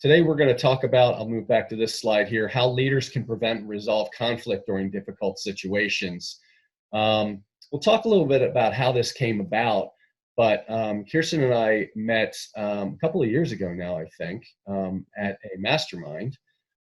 Today we're going to talk about, I'll move back to this slide here, how leaders can prevent and resolve conflict during difficult situations. We'll talk a little bit about how this came about, but Kirsten and I met a couple of years ago now, I think, at a mastermind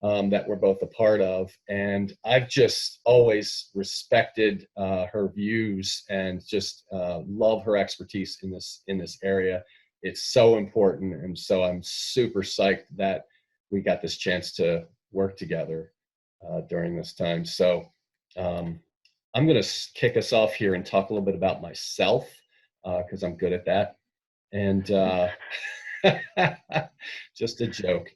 that we're both a part of. And I've just always respected her views and just love her expertise in this area. It's so important. And so I'm super psyched that we got this chance to work together during this time. So I'm going to kick us off here and talk a little bit about myself because I'm good at that. And just a joke.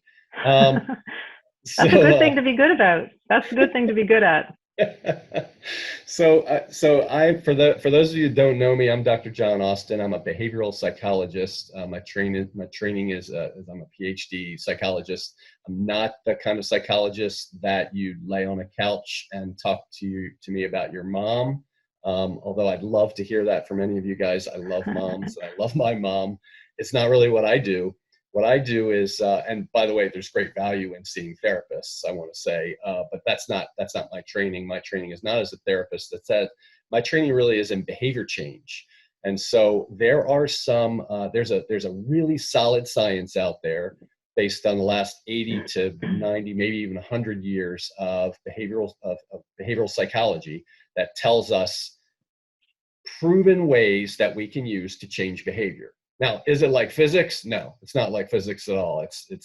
That's a good thing to be good about. That's a good thing to be good at. So for those of you who don't know me, I'm Dr. John Austin. I'm a behavioral psychologist. My training is I'm a PhD psychologist. I'm not the kind of psychologist that you lay on a couch and talk to me about your mom. Although I'd love to hear that from any of you guys. I love moms. I love my mom. It's not really what I do. What I do is, and by the way, there's great value in seeing therapists, I want to say, but that's not my training. My training is not as a therapist. My training really is in behavior change. And so there are there's a really solid science out there based on the last 80 to 90, maybe even 100 years of behavioral psychology that tells us proven ways that we can use to change behavior. Now, is it like physics? No, it's not like physics at all.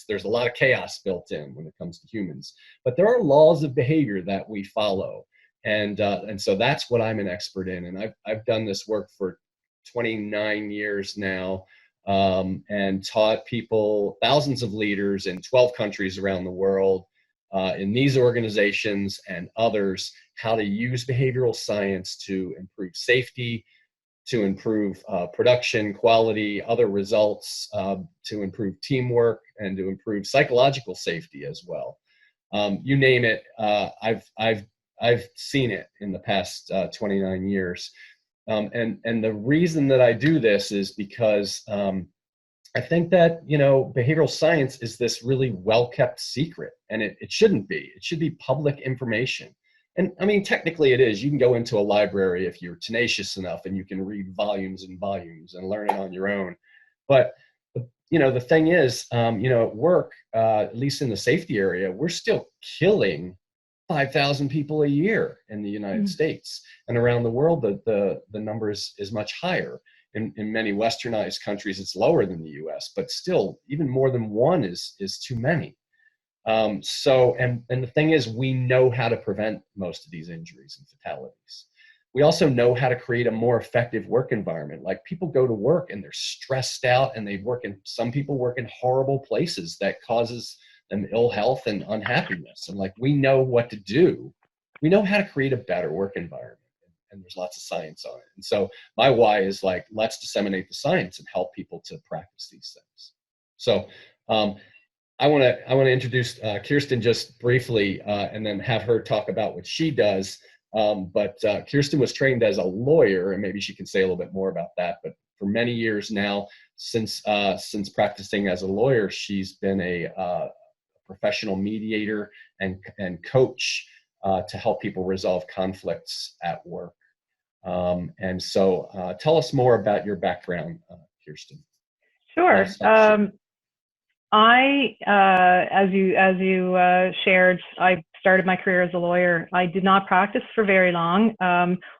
There's a lot of chaos built in when it comes to humans, but there are laws of behavior that we follow. And so that's what I'm an expert in. And I've done this work for 29 years now and taught people, thousands of leaders in 12 countries around the world, in these organizations and others, how to use behavioral science to improve safety, to improve production, quality, other results, to improve teamwork, and to improve psychological safety as well. You name it, I've seen it in the past 29 years. And the reason that I do this is because I think that, behavioral science is this really well-kept secret, and it shouldn't be. It should be public information. And I mean, technically it is. You can go into a library if you're tenacious enough and you can read volumes and volumes and learn it on your own. But, the thing is, at work, at least in the safety area, we're still killing 5,000 people a year in the United States. And around the world, the number is much higher. In many westernized countries, it's lower than the US, but still, even more than one is too many. And the thing is, we know how to prevent most of these injuries and fatalities. We also know how to create a more effective work environment. Like, people go to work and they're stressed out, and some people work in horrible places that causes them ill health and unhappiness. And we know what to do. We know how to create a better work environment, and there's lots of science on it. And so my why is let's disseminate the science and help people to practice these things. So, I want to introduce Kirsten just briefly, and then have her talk about what she does. But Kirsten was trained as a lawyer, and maybe she can say a little bit more about that. But for many years now, since practicing as a lawyer, she's been a professional mediator and coach to help people resolve conflicts at work. And so, tell us more about your background, Kirsten. Sure. As you shared, I started my career as a lawyer. I did not practice for very long.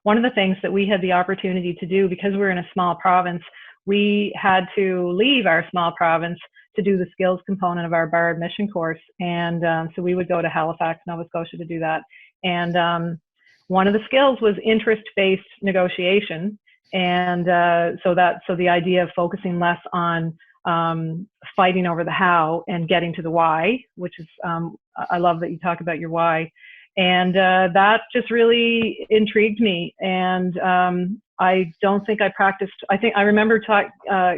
One of the things that we had the opportunity to do, because we're in a small province, we had to leave our small province to do the skills component of our bar admission course. And so we would go to Halifax, Nova Scotia to do that. And one of the skills was interest-based negotiation. And so the idea of focusing less on fighting over the how and getting to the why, which is, I love that you talk about your why. And that just really intrigued me. And I don't think I practiced. I remember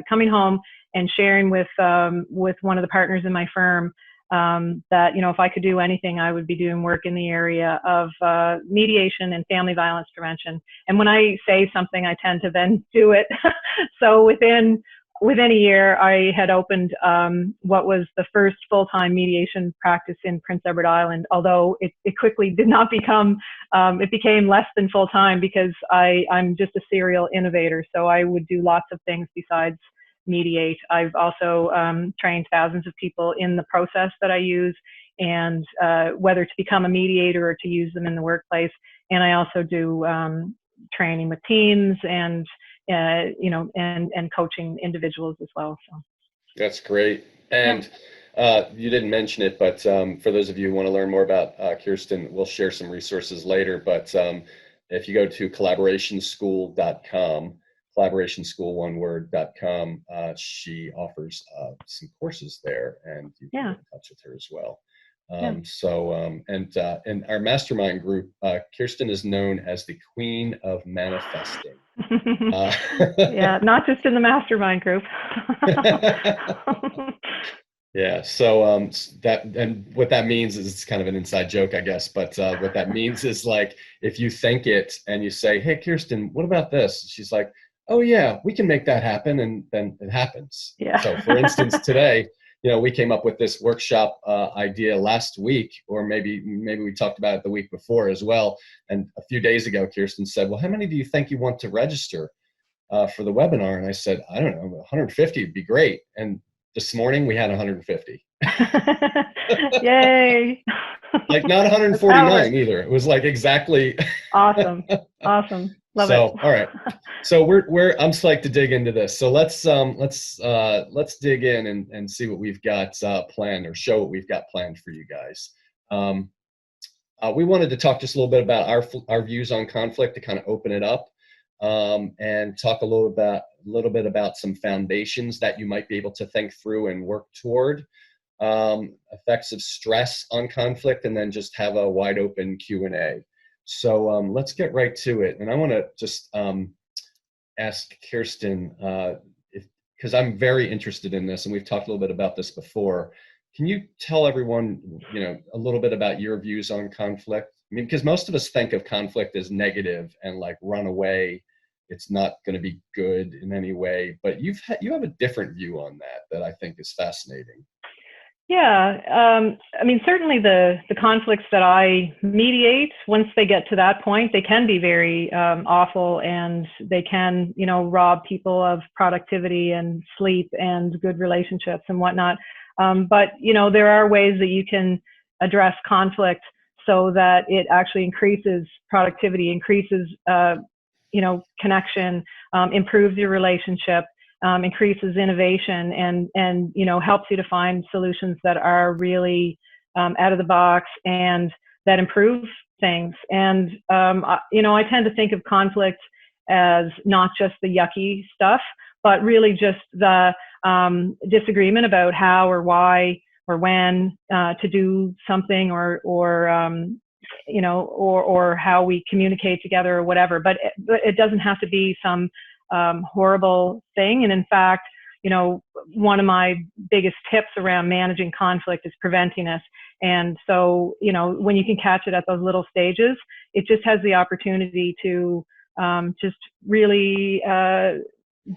coming home and sharing with one of the partners in my firm that, if I could do anything, I would be doing work in the area of mediation and family violence prevention. And when I say something, I tend to then do it. So within within a year, I had opened what was the first full-time mediation practice in Prince Edward Island, although it quickly did not become, it became less than full-time because I'm just a serial innovator. So I would do lots of things besides mediate. I've also trained thousands of people in the process that I use, and whether to become a mediator or to use them in the workplace. And I also do training with teams and and coaching individuals as well. So That's great. And you didn't mention it, but for those of you who want to learn more about Kirsten, we'll share some resources later. But if you go to collaborationschool.com, collaborationschool, one word.com, she offers some courses there, and you can get in touch with her as well. In our mastermind group, Kirsten is known as the Queen of Manifesting. Yeah, not just in the mastermind group. Yeah, so and what that means is, it's kind of an inside joke, I guess, but what that means is, like, if you think it and you say, "Hey, Kirsten, what about this?" She's like, "Oh yeah, we can make that happen," and then it happens. Yeah. So for instance, today, we came up with this workshop idea last week, or maybe we talked about it the week before as well. And a few days ago, Kirsten said, "Well, how many do you think you want to register for the webinar?" And I said, "I don't know, 150 would be great." And this morning we had 150. Yay. Like not 149 either. It was like exactly. Awesome. Love it. All right. So I'm psyched to dig into this. So let's dig in and see what we've got planned, or show what we've got planned for you guys. We wanted to talk just a little bit about our views on conflict, to kind of open it up, and talk a little bit about some foundations that you might be able to think through and work toward, effects of stress on conflict, and then just have a wide open Q&A. So let's get right to it. And I want to just ask Kirsten, because I'm very interested in this, and we've talked a little bit about this before. Can you tell everyone, a little bit about your views on conflict? I mean, because most of us think of conflict as negative and like run away. It's not going to be good in any way, but you have a different view on that I think is fascinating. Yeah, I mean, certainly the conflicts that I mediate, once they get to that point, they can be very awful, and they can, rob people of productivity and sleep and good relationships and whatnot. But, there are ways that you can address conflict so that it actually increases productivity, increases, connection, improves your relationship, increases innovation, and helps you to find solutions that are really out of the box and that improve things. And I tend to think of conflict as not just the yucky stuff, but really just the disagreement about how or why or when to do something, or how we communicate together or whatever. But it doesn't have to be some horrible thing. And in fact, one of my biggest tips around managing conflict is preventing it. And so, when you can catch it at those little stages, it just has the opportunity to just really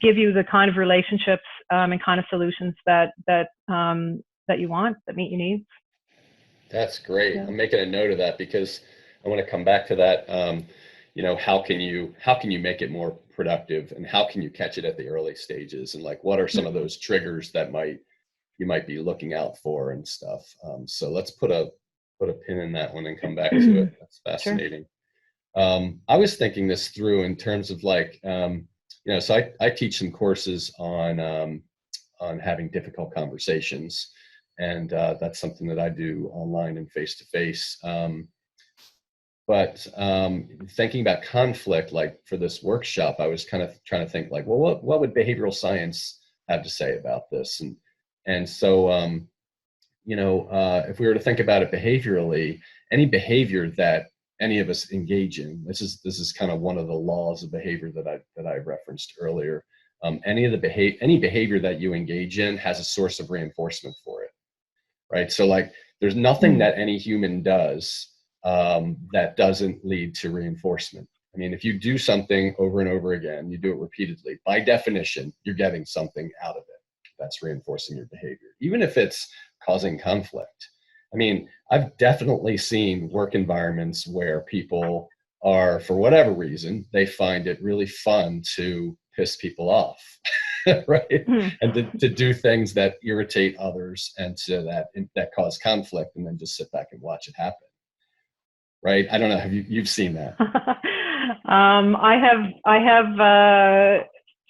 give you the kind of relationships and kind of solutions that you want, that meet your needs. That's great. Yeah. I'm making a note of that, because I want to come back to that. How can you make it more productive, and how can you catch it at the early stages, and like what are some of those triggers that you might be looking out for and stuff. So let's put a pin in that one and come back to it. That's fascinating. Sure. I was thinking this through in terms of like so I teach some courses on having difficult conversations, and that's something that I do online and face to face. But thinking about conflict, like for this workshop, I was kind of trying to think like, well, what would behavioral science have to say about this? And so, if we were to think about it behaviorally, any behavior that any of us engage in, this is kind of one of the laws of behavior that I referenced earlier. Any behavior that you engage in has a source of reinforcement for it, right? So like, there's nothing that any human does that doesn't lead to reinforcement. I mean, if you do something over and over again, you do it repeatedly, by definition, you're getting something out of it that's reinforcing your behavior, even if it's causing conflict. I mean, I've definitely seen work environments where people are, for whatever reason, they find it really fun to piss people off, right? Hmm. And to do things that irritate others and so that cause conflict, and then just sit back and watch it happen, right? I don't know. You've seen that?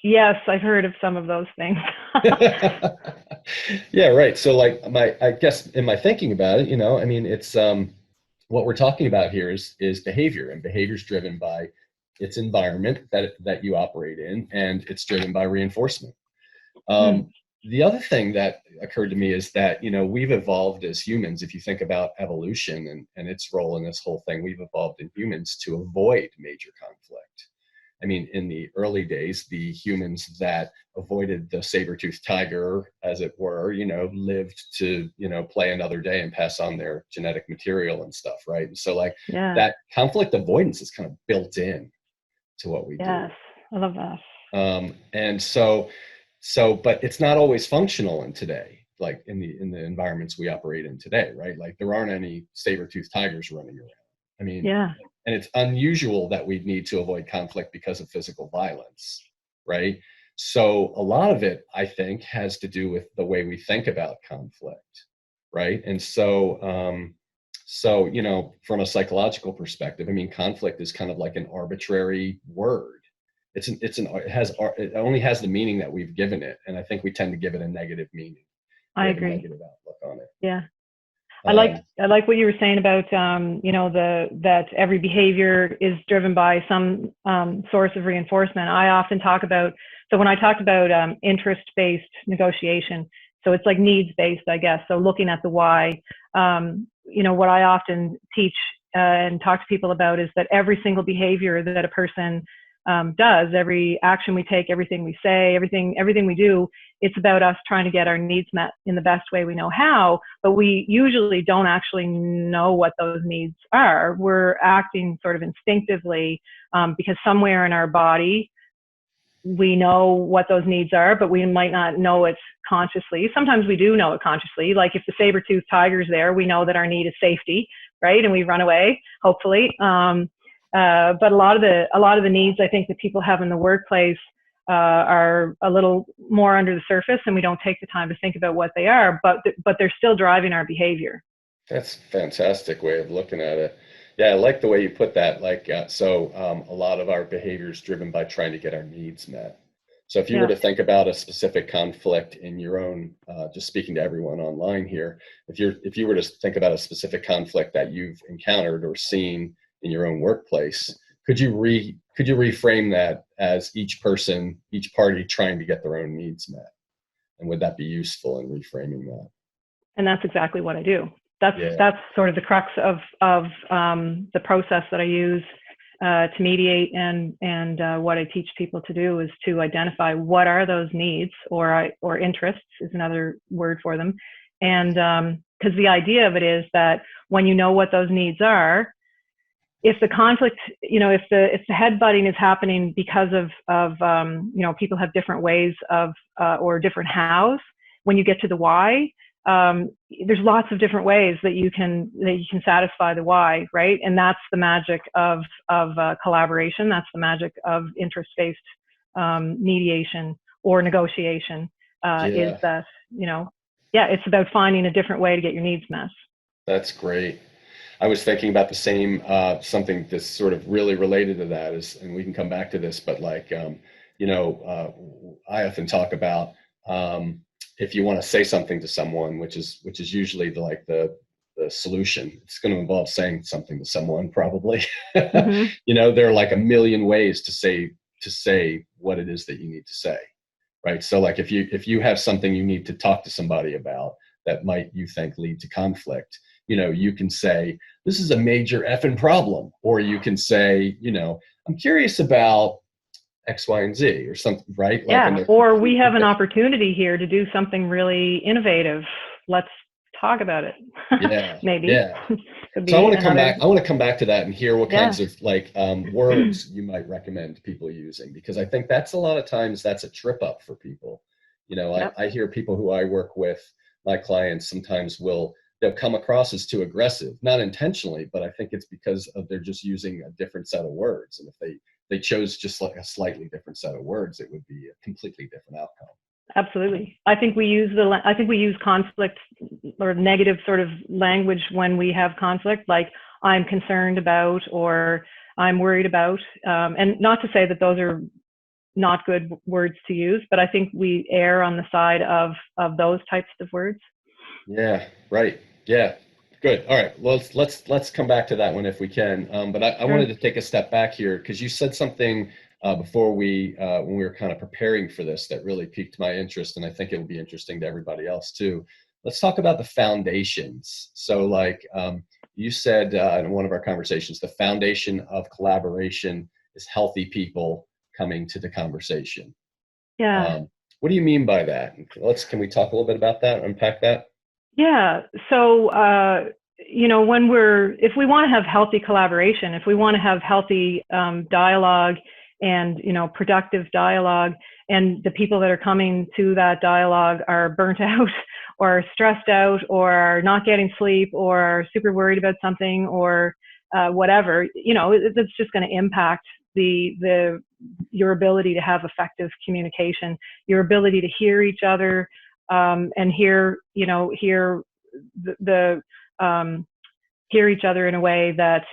Yes, I've heard of some of those things. Yeah, right. So like I guess in my thinking about it, I mean, it's what we're talking about here is behavior, and behavior is driven by its environment that you operate in, and it's driven by reinforcement. Hmm. The other thing that occurred to me is that, we've evolved as humans. If you think about evolution and its role in this whole thing, we've evolved in humans to avoid major conflict. I mean, in the early days, the humans that avoided the saber-toothed tiger, as it were, lived to, play another day and pass on their genetic material and stuff, right? And so like Yeah. that conflict avoidance is kind of built in to what we do. Yes. I love that. And but it's not always functional in today, like in the environments we operate in today, right? Like there aren't any saber-toothed tigers running around. I mean, Yeah. and it's unusual that we need to avoid conflict because of physical violence, right? So a lot of it, I think, has to do with the way we think about conflict, right? And from a psychological perspective, I mean, conflict is kind of like an arbitrary word. It only has the meaning that we've given it, and I think we tend to give it a negative meaning. We I have a agree. negative outlook on it. Yeah. Um, I like what you were saying about that every behavior is driven by some source of reinforcement. I often talk about, so when I talked about interest-based negotiation, so it's like needs-based, I guess. So looking at the why, what I often teach and talk to people about is that every single behavior that a person does, every action we take, everything we say, everything we do, it's about us trying to get our needs met in the best way we know how, but we usually don't actually know what those needs are. We're acting sort of instinctively because somewhere in our body, we know what those needs are, but we might not know it consciously. Sometimes we do know it consciously. Like if the saber-toothed tiger's there, we know that our need is safety, right? And we run away, hopefully. But a lot of the needs I think that people have in the workplace are a little more under the surface, and we don't take the time to think about what they are, but they're still driving our behavior. that's a fantastic way of looking at it. Yeah, I like the way you put that. Like, a lot of our behavior is driven by trying to get our needs met. So if you were Yeah. to think about a specific conflict in your own, just speaking to everyone online here, if you were to think about a specific conflict that you've encountered or seen in your own workplace, could you reframe that as each party trying to get their own needs met? And would that be useful in reframing that? And that's exactly what I do. Yeah, That's sort of the crux of the process that I use to mediate, and what I teach people to do is to identify what are those needs, or interests is another word for them, and because the idea of it is that when you know what those needs are, if the conflict, if the headbutting is happening because of people have different ways of or different hows. When you get to the why, there's lots of different ways that you can satisfy the why, right? And that's the magic of collaboration. That's the magic of interest-based mediation or negotiation. Is yeah, that yeah, it's about finding a different way to get your needs met. that's great. I was thinking about the same, something that's sort of really related to that is, and we can come back to this, but like, I often talk about, if you want to say something to someone, which is usually the solution, it's going to involve saying something to someone probably. Mm-hmm. There are like a million ways to say what it is that you need to say, right? So like if you have something you need to talk to somebody about that might, you think, lead to conflict, you can say, this is a major effing problem. Or you can say, I'm curious about X, Y, and Z or something, right? Like, and Yeah, they're or we have completely an different. opportunity here to do something really innovative. Let's talk about it. Yeah, Maybe. yeah. Could So I be want to come another. back. I want to come back to that and hear what Yeah. kinds of like words you might recommend people using, because I think that's a lot of times that's a trip up for people. You know, Yep. I hear people who I work with, my clients sometimes they'll come across as too aggressive, not intentionally, but I think it's because of they're just using a different set of words. And if they chose just like a slightly different set of words, it would be a completely different outcome. Absolutely. I think we use conflict or negative sort of language when we have conflict, like I'm concerned about or I'm worried about. And not to say that those are not good words to use, but I think we err on the side of those types of words. Yeah, right. Yeah, good. All right. Well, let's come back to that one if we can. But I wanted Sure. to take a step back here because you said something before when we were kind of preparing for this that really piqued my interest, and I think it will be interesting to everybody else too. Let's talk about the foundations. So, like you said in one of our conversations, the foundation of collaboration is healthy people coming to the conversation. Yeah. Um, what do you mean by that? Can we talk a little bit about that, unpack that? Yeah. So, if we want to have healthy collaboration, if we want to have healthy dialogue and, productive dialogue, and the people that are coming to that dialogue are burnt out or stressed out or are not getting sleep or are super worried about something or whatever, that's just going to impact your ability to have effective communication, your ability to hear each other, and hear the hear each other in a way that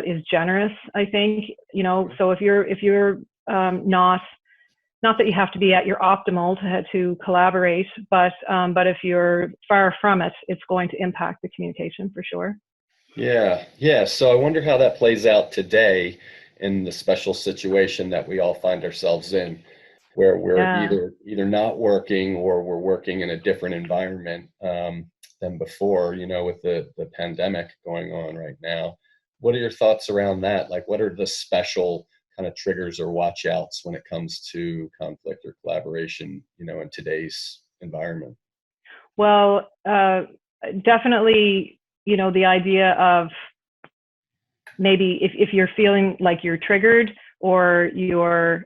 is generous. I think, so if you're not that you have to be at your optimal to collaborate, but if you're far from it, it's going to impact the communication for sure. Yeah, yeah. So I wonder how that plays out today in the special situation that we all find ourselves in, where we're Yeah. either not working or we're working in a different environment than before, with the pandemic going on right now. What are your thoughts around that? Like, what are the special kind of triggers or watch outs when it comes to conflict or collaboration, in today's environment? Well, definitely, the idea of maybe if you're feeling like you're triggered or you are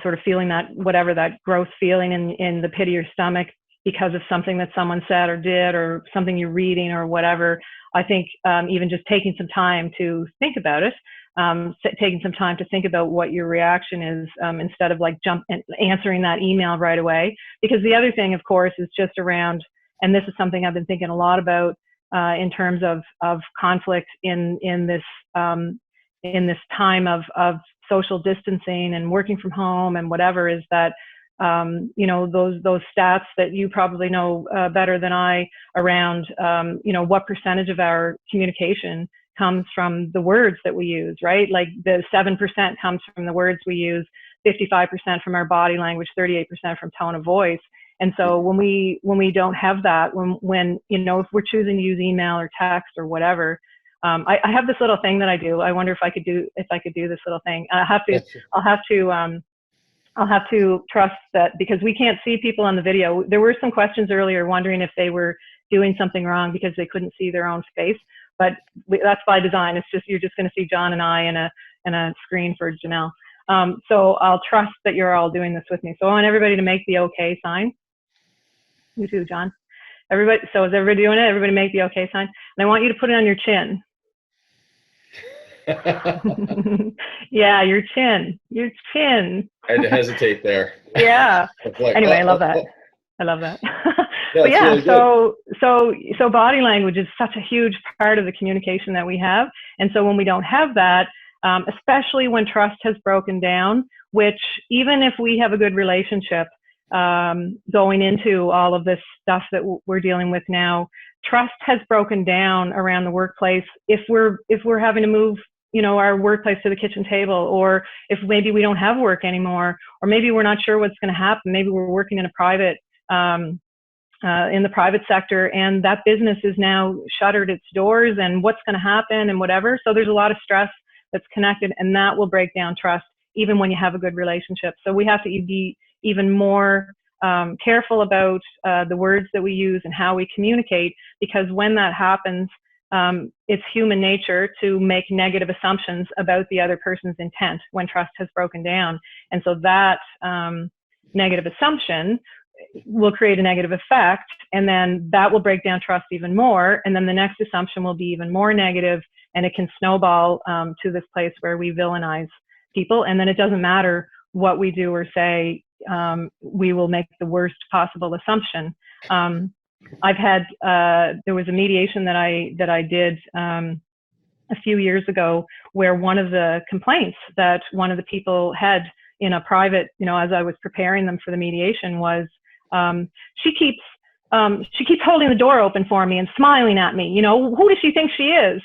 sort of feeling that whatever that gross feeling in the pit of your stomach because of something that someone said or did or something you're reading or whatever. I think even just taking some time to think about it, taking some time to think about what your reaction is, instead of like jump and answering that email right away. Because the other thing, of course, is just around, and this is something I've been thinking a lot about in terms of conflict in this time of social distancing and working from home and whatever, is that those stats that you probably know better than I around what percentage of our communication comes from the words that we use, right? Like the 7% comes from the words we use, 55% from our body language, 38% from tone of voice. And so when we don't have that, when if we're choosing to use email or text or whatever, I have this little thing that I do. I wonder if I could do this little thing. I'll have to trust that, because we can't see people on the video. There were some questions earlier wondering if they were doing something wrong because they couldn't see their own face, but that's by design. It's just, you're just going to see John and I in a screen for Janelle. So I'll trust that you're all doing this with me. So I want everybody to make the okay sign. You too, John. Everybody. So is everybody doing it? Everybody make the okay sign. And I want you to put it on your chin. Yeah, your chin. Your chin. I had to hesitate there. Yeah. Like, Anyway, I love that. I love that. Yeah, But it's yeah, really good. so body language is such a huge part of the communication that we have. And so when we don't have that, especially when trust has broken down, which even if we have a good relationship, going into all of this stuff that we're dealing with now, trust has broken down around the workplace. If we're having to move, our workplace to the kitchen table, or if maybe we don't have work anymore, or maybe we're not sure what's going to happen. Maybe we're working in the private sector, and that business is now shuttered its doors, and what's going to happen and whatever. So there's a lot of stress that's connected, and that will break down trust even when you have a good relationship. So we have to be even more careful about the words that we use and how we communicate, because when that happens, it's human nature to make negative assumptions about the other person's intent when trust has broken down. And so that negative assumption will create a negative effect, and then that will break down trust even more. And then the next assumption will be even more negative, and it can snowball to this place where we villainize people. And then it doesn't matter what we do or say, we will make the worst possible assumption. I've had, there was a mediation that I did a few years ago, where one of the complaints that one of the people had in a private, as I was preparing them for the mediation, was she keeps holding the door open for me and smiling at me. Who does she think she is?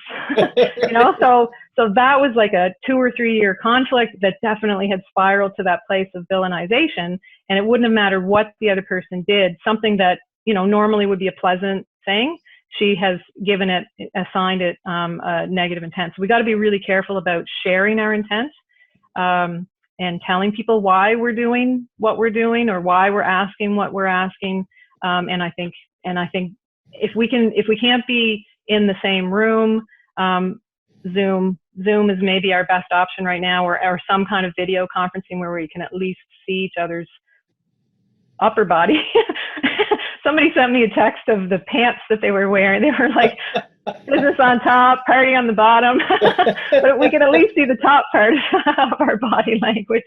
So that was like a 2 or 3 year conflict that definitely had spiraled to that place of villainization. And it wouldn't have mattered what the other person did. Something that, normally would be a pleasant thing, she has assigned it a negative intent. So we got to be really careful about sharing our intent, and telling people why we're doing what we're doing, or why we're asking what we're asking. And I think if we can't be in the same room, Zoom is maybe our best option right now, or some kind of video conferencing where we can at least see each other's upper body. Somebody sent me a text of the pants that they were wearing. They were like, business on top, party on the bottom. But we can at least see the top part of our body language.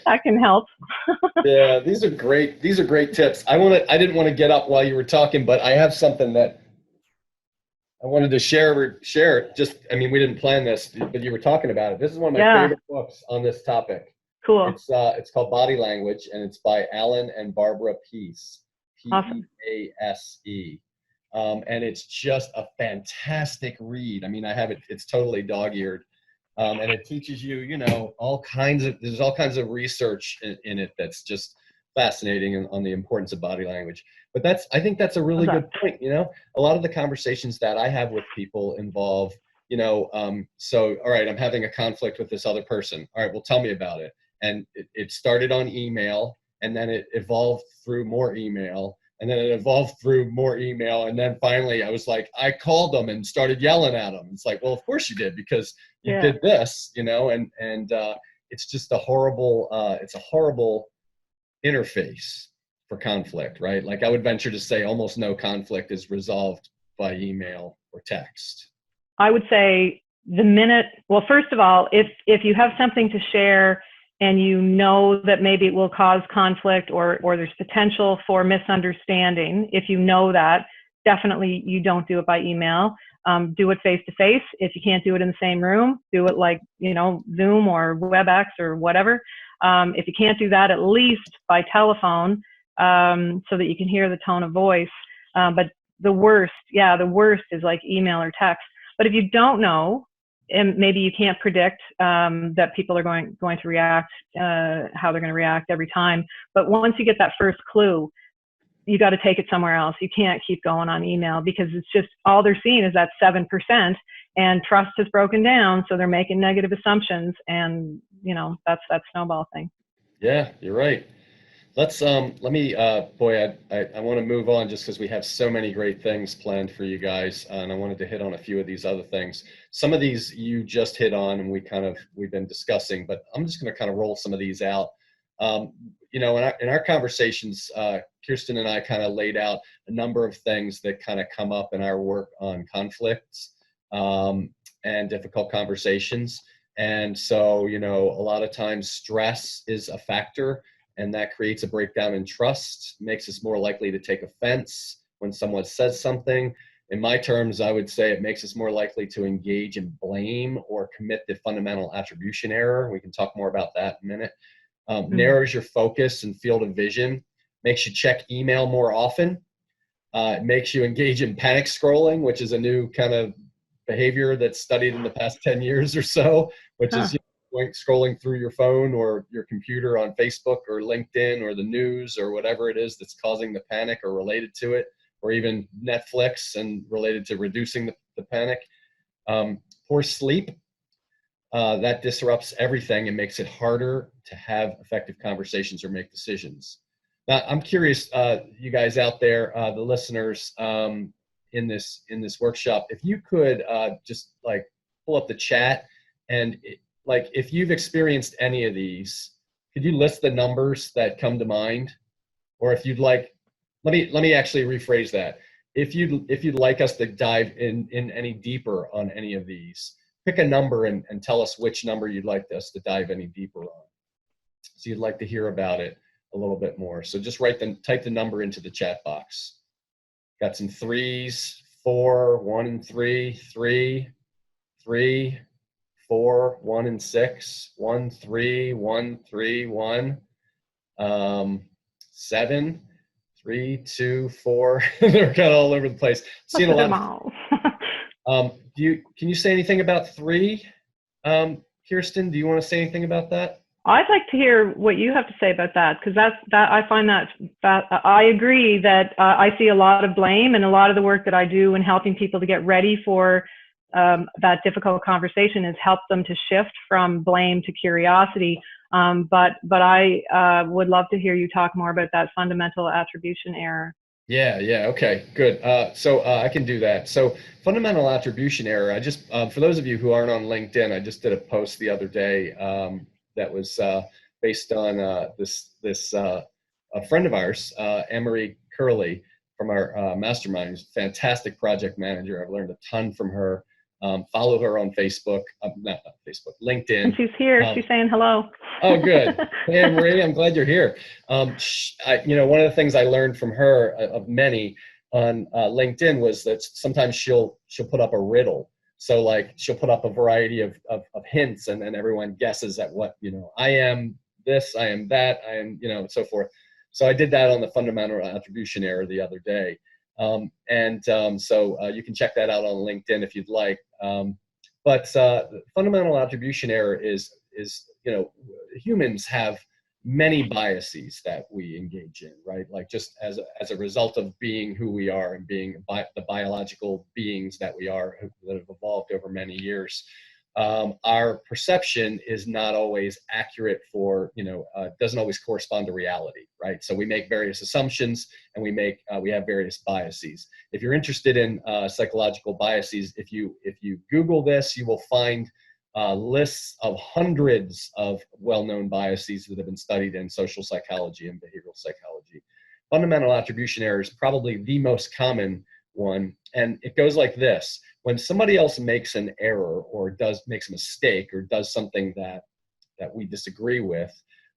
That can help. Yeah, these are great tips. I didn't want to get up while you were talking, but I have something that I wanted to share. Just, we didn't plan this, but you were talking about it. This is one of my favorite books on this topic. Cool. It's called Body Language, and it's by Alan and Barbara Pease. Pease. And it's just a fantastic read. I have it. It's totally dog-eared, and it teaches you, there's all kinds of research in it that's just fascinating on the importance of body language. But I think that's a really good point. A lot of the conversations that I have with people involve, so, all right, I'm having a conflict with this other person. All right, well, tell me about it. And it started on email, and then it evolved through more email, and then it evolved through more email. And then finally I was like, I called them and started yelling at them. It's like, well, of course you did, because you did this, and it's just a horrible interface for conflict, right? Like, I would venture to say almost no conflict is resolved by email or text. I would say first of all, if you have something to share and that maybe it will cause conflict, or there's potential for misunderstanding, if that, definitely you don't do it by email. Do it face to face. If you can't do it in the same room, do it like, Zoom or WebEx or whatever. If you can't do that, at least by telephone, so that you can hear the tone of voice. But the worst is like email or text. But if you don't know, and maybe you can't predict that people are going to react, how they're going to react every time. But once you get that first clue, you got to take it somewhere else. You can't keep going on email, because it's just all they're seeing is that 7%, and trust has broken down. So they're making negative assumptions, and that's that snowball thing. Yeah, you're right. Let's let me I want to move on, just because we have so many great things planned for you guys, and I wanted to hit on a few of these other things. Some of these you just hit on, and we've been discussing, but I'm just going to kind of roll some of these out. In our conversations, Kirsten and I kind of laid out a number of things that kind of come up in our work on conflicts and difficult conversations. And so, a lot of times stress is a factor, and that creates a breakdown in trust, makes us more likely to take offense when someone says something. In my terms, I would say it makes us more likely to engage in blame or commit the fundamental attribution error. We can talk more about that in a minute. Narrows your focus and field of vision, makes you check email more often. It makes you engage in panic scrolling, which is a new kind of behavior that's studied in the past 10 years or so, which is scrolling through your phone or your computer on Facebook or LinkedIn or the news or whatever it is that's causing the panic or related to it, or even Netflix and related to reducing the panic. Poor sleep, that disrupts everything and makes it harder to have effective conversations or make decisions. Now, I'm curious, you guys out there, the listeners, in this workshop, if you could just like pull up the chat and like if you've experienced any of these, could you list the numbers that come to mind? Or if you'd like, let me actually rephrase that. If you'd like us to dive in any deeper on any of these, pick a number and tell us which number you'd like us to dive any deeper on. So you'd like to hear about it a little bit more. So just type the number into the chat box. Got some threes, 4, 1 and 3, 3, 3, 4, 1 and 6, 1, 3, 1, 3, 1, 7, 3, 2, 4. They're kind of all over the place. Seeing a lot of, can you say anything about 3? Kirsten, do you want to say anything about that? I'd like to hear what you have to say about that, because I find that I agree that I see a lot of blame, and a lot of the work that I do in helping people to get ready for that difficult conversation is help them to shift from blame to curiosity. But I would love to hear you talk more about that fundamental attribution error. Yeah, okay, good. So I can do that. So fundamental attribution error, I just, for those of you who aren't on LinkedIn, I just did a post the other day that was based on a friend of ours, Anne-Marie Curley from our mastermind, who's a fantastic project manager. I've learned a ton from her. Follow her on Facebook, not Facebook, LinkedIn. And she's here. She's saying hello. Oh, good. Hey, Anne-Marie, I'm glad you're here. One of the things I learned from her, of many on LinkedIn, was that sometimes she'll put up a riddle. So like she'll put up a variety of hints, and then everyone guesses at what, I am this, I am that, I am, and so forth. So I did that on the fundamental attribution error the other day. So you can check that out on LinkedIn if you'd like. But the fundamental attribution error is humans have many biases that we engage in, right? Like just as a result of being who we are and being the biological beings that we are, that have evolved over many years. Our perception is not always accurate doesn't always correspond to reality, right? So we make various assumptions, and we have various biases. If you're interested in psychological biases, if you Google this, you will find lists of hundreds of well-known biases that have been studied in social psychology and behavioral psychology. Fundamental attribution error is probably the most common one, and it goes like this. When somebody else makes an error or makes a mistake or does something that we disagree with,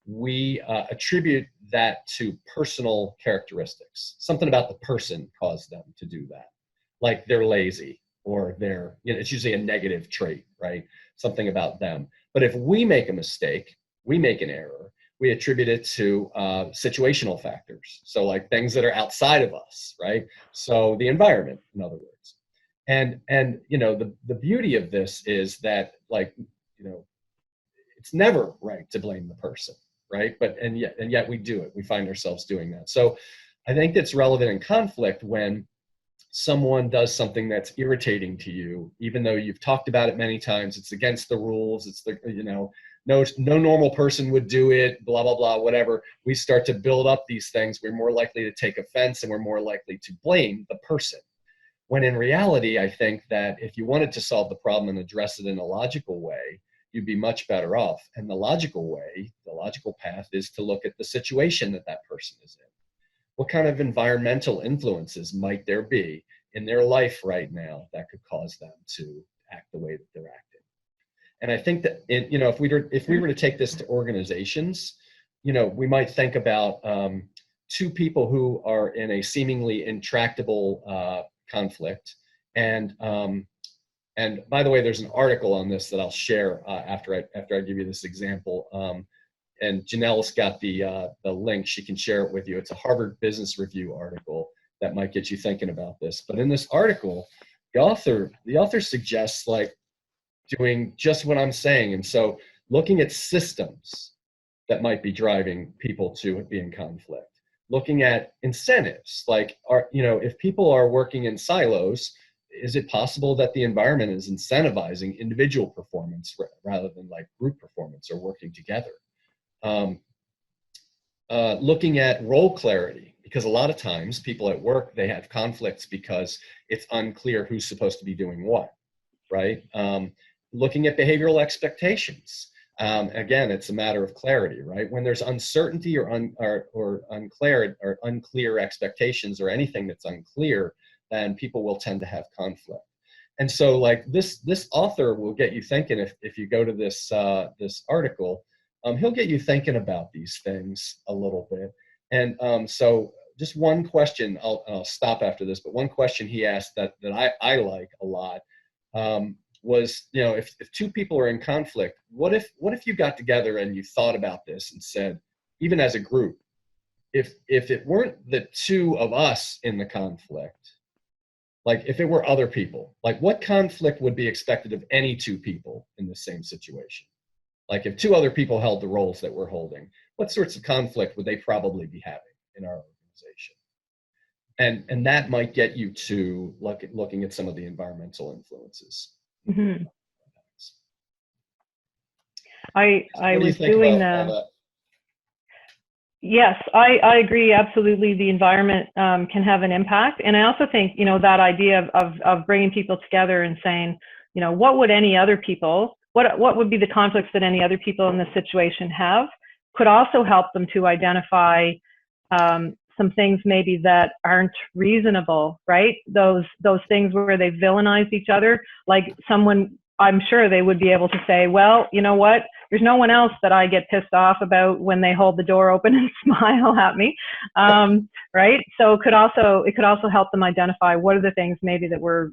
we attribute that to personal characteristics. Something about the person caused them to do that. Like they're lazy, or it's usually a negative trait, right? Something about them. But if we make a mistake, we make an error, we attribute it to situational factors. So like things that are outside of us, right? So the environment, in other words. And the beauty of this is that it's never right to blame the person, right? And yet we do it. We find ourselves doing that. So I think that's relevant in conflict when someone does something that's irritating to you, even though you've talked about it many times. It's against the rules. It's no normal person would do it, blah, blah, blah, whatever. We start to build up these things. We're more likely to take offense, and we're more likely to blame the person. When in reality, I think that if you wanted to solve the problem and address it in a logical way, you'd be much better off. And the logical path is to look at the situation that person is in. What kind of environmental influences might there be in their life right now that could cause them to act the way that they're acting? And I think that if we were to take this to organizations, we might think about two people who are in a seemingly intractable conflict. And by the way, there's an article on this that I'll share after I give you this example. And Janelle's got the link. She can share it with you. It's a Harvard Business Review article that might get you thinking about this. But in this article, the author suggests doing just what I'm saying. And so looking at systems that might be driving people to be in conflict, looking at incentives, if people are working in silos, is it possible that the environment is incentivizing individual performance rather than group performance or working together? looking at role clarity, because a lot of times people at work, they have conflicts because it's unclear who's supposed to be doing what, right? Looking at behavioral expectations. Again, it's a matter of clarity, right? When there's uncertainty or unclear expectations or anything that's unclear, then people will tend to have conflict. And so, like this author will get you thinking. If you go to this article, he'll get you thinking about these things a little bit. And so, just one question. I'll stop after this, but one question he asked that I like a lot. Was, you know, if two people are in conflict, what if you got together and you thought about this and said, even as a group, if it weren't the two of us in the conflict, like if it were other people, like what conflict would be expected of any two people in the same situation? Like if two other people held the roles that we're holding, what sorts of conflict would they probably be having in our organization? And that might get you to looking at some of the environmental influences. Mm-hmm. I What do you was think doing about all that? Yes, I agree. Absolutely. The environment can have an impact. And I also think, you know, that idea of bringing people together and saying, you know, what would any other people, what would be the conflicts that any other people in this situation have, could also help them to identify some things maybe that aren't reasonable, right? Those things where they villainize each other, like someone, I'm sure they would be able to say, well, you know what? There's no one else that I get pissed off about when they hold the door open and smile at me, right? So it could also help them identify what are the things maybe that we're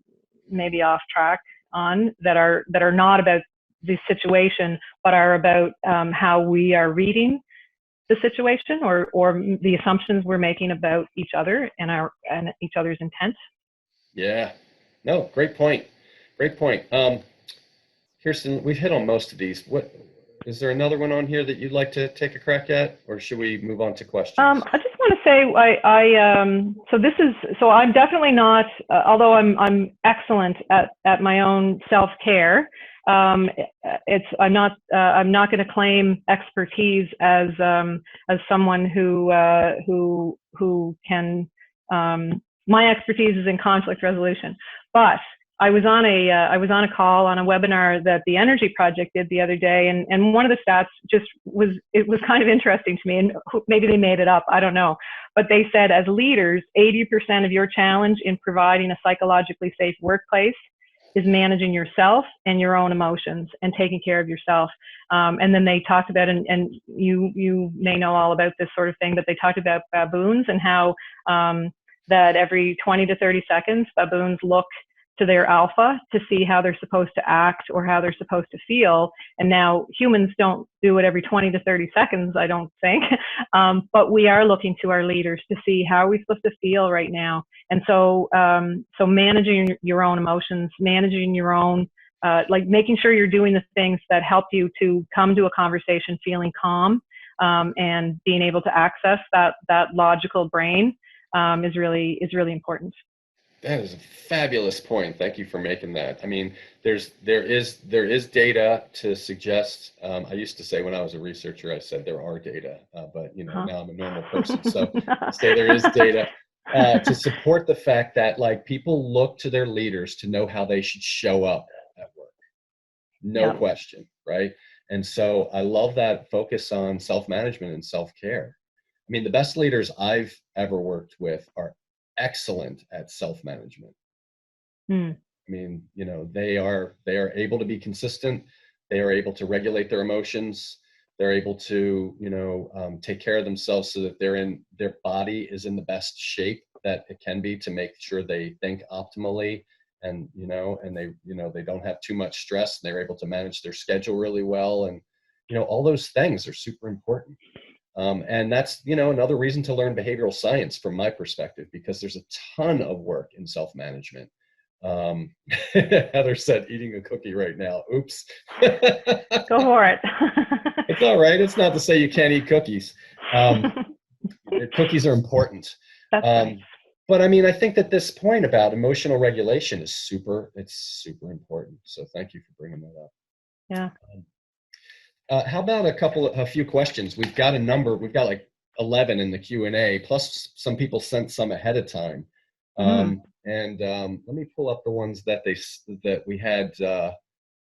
maybe off track on that are not about the situation, but are about how we are reading the situation or the assumptions we're making about each other and each other's intent. Yeah, no, great point. Great point. Kirsten, we've hit on most of these. What is there another one on here that you'd like to take a crack at, or should we move on to questions? I just want to say, so I'm definitely not, although I'm excellent at my own self-care. I'm not going to claim expertise as someone who can. My expertise is in conflict resolution, but I was on a call on a webinar that the Energy Project did the other day, and one of the stats it was kind of interesting to me, and maybe they made it up, I don't know, but they said as leaders, 80% of your challenge in providing a psychologically safe workplace is managing yourself and your own emotions and taking care of yourself. And then they talked about, and you may know all about this sort of thing, but they talked about baboons and how that every 20 to 30 seconds, baboons look to their alpha to see how they're supposed to act or how they're supposed to feel. And now humans don't do it every 20 to 30 seconds, I don't think. But we are looking to our leaders to see how are we supposed to feel right now. And so, so managing your own emotions, managing your own, like making sure you're doing the things that help you to come to a conversation feeling calm, and being able to access that logical brain, is really important. That is a fabulous point. Thank you for making that. I mean, there is data to suggest. I used to say when I was a researcher, I said there are data, but you know now I'm a normal person, so I say there is data to support the fact that like people look to their leaders to know how they should show up at work. No question, right? And so I love that focus on self-management and self-care. I mean, the best leaders I've ever worked with are excellent at self-management. I mean, you know, they are able to be consistent. They are able to regulate their emotions. They're able to, you know, take care of themselves so that their body is in the best shape that it can be to make sure they think optimally, and they don't have too much stress. And they're able to manage their schedule really well, and all those things are super important. And that's, another reason to learn behavioral science from my perspective, because there's a ton of work in self-management. Heather said eating a cookie right now. Oops. Go for it. It's all right. It's not to say you can't eat cookies. Cookies are important. That's right. But I mean, I think that this point about emotional regulation is super important. So thank you for bringing that up. Yeah. How about a few questions? We've got like 11 in the Q&A, plus some people sent some ahead of time. Mm. Let me pull up the ones that we had,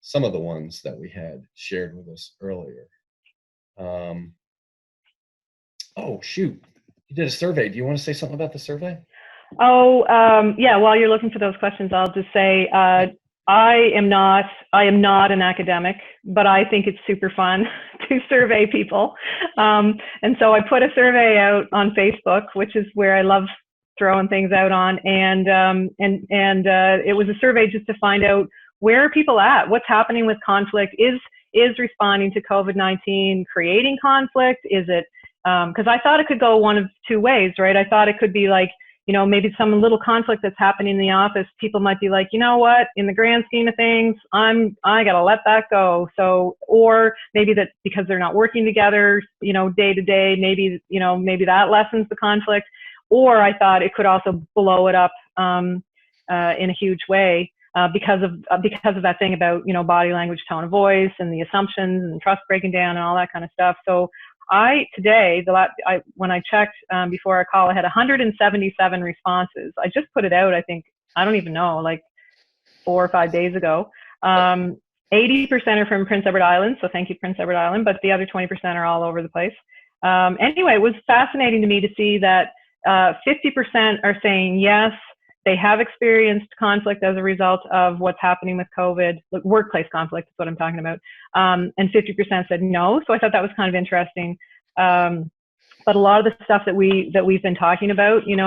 some of the ones that we had shared with us earlier. Oh, shoot. You did a survey. Do you want to say something about the survey? Oh, yeah, while you're looking for those questions, I'll just say, I am not an academic, but I think it's super fun to survey people. And so I put a survey out on Facebook, which is where I love throwing things out on. And it was a survey just to find out, where are people at? What's happening with conflict? Is responding to COVID-19 creating conflict? Is it, because I thought it could go one of two ways, right? I thought it could be like, maybe some little conflict that's happening in the office, people might be like, you know what, in the grand scheme of things, I got to let that go. So, or maybe that because they're not working together, day to day, maybe that lessens the conflict. Or I thought it could also blow it up in a huge way because of that thing about, body language, tone of voice, and the assumptions and trust breaking down and all that kind of stuff. So when I checked before our call, I had 177 responses. I just put it out, I think, I don't even know, like 4 or 5 days ago. 80% are from Prince Edward Island, so thank you, Prince Edward Island, but the other 20% are all over the place. Anyway, it was fascinating to me to see that 50% are saying yes, they have experienced conflict as a result of what's happening with COVID, like workplace conflict is what I'm talking about. And 50% said no. So I thought that was kind of interesting. But a lot of the stuff that we've been talking about, you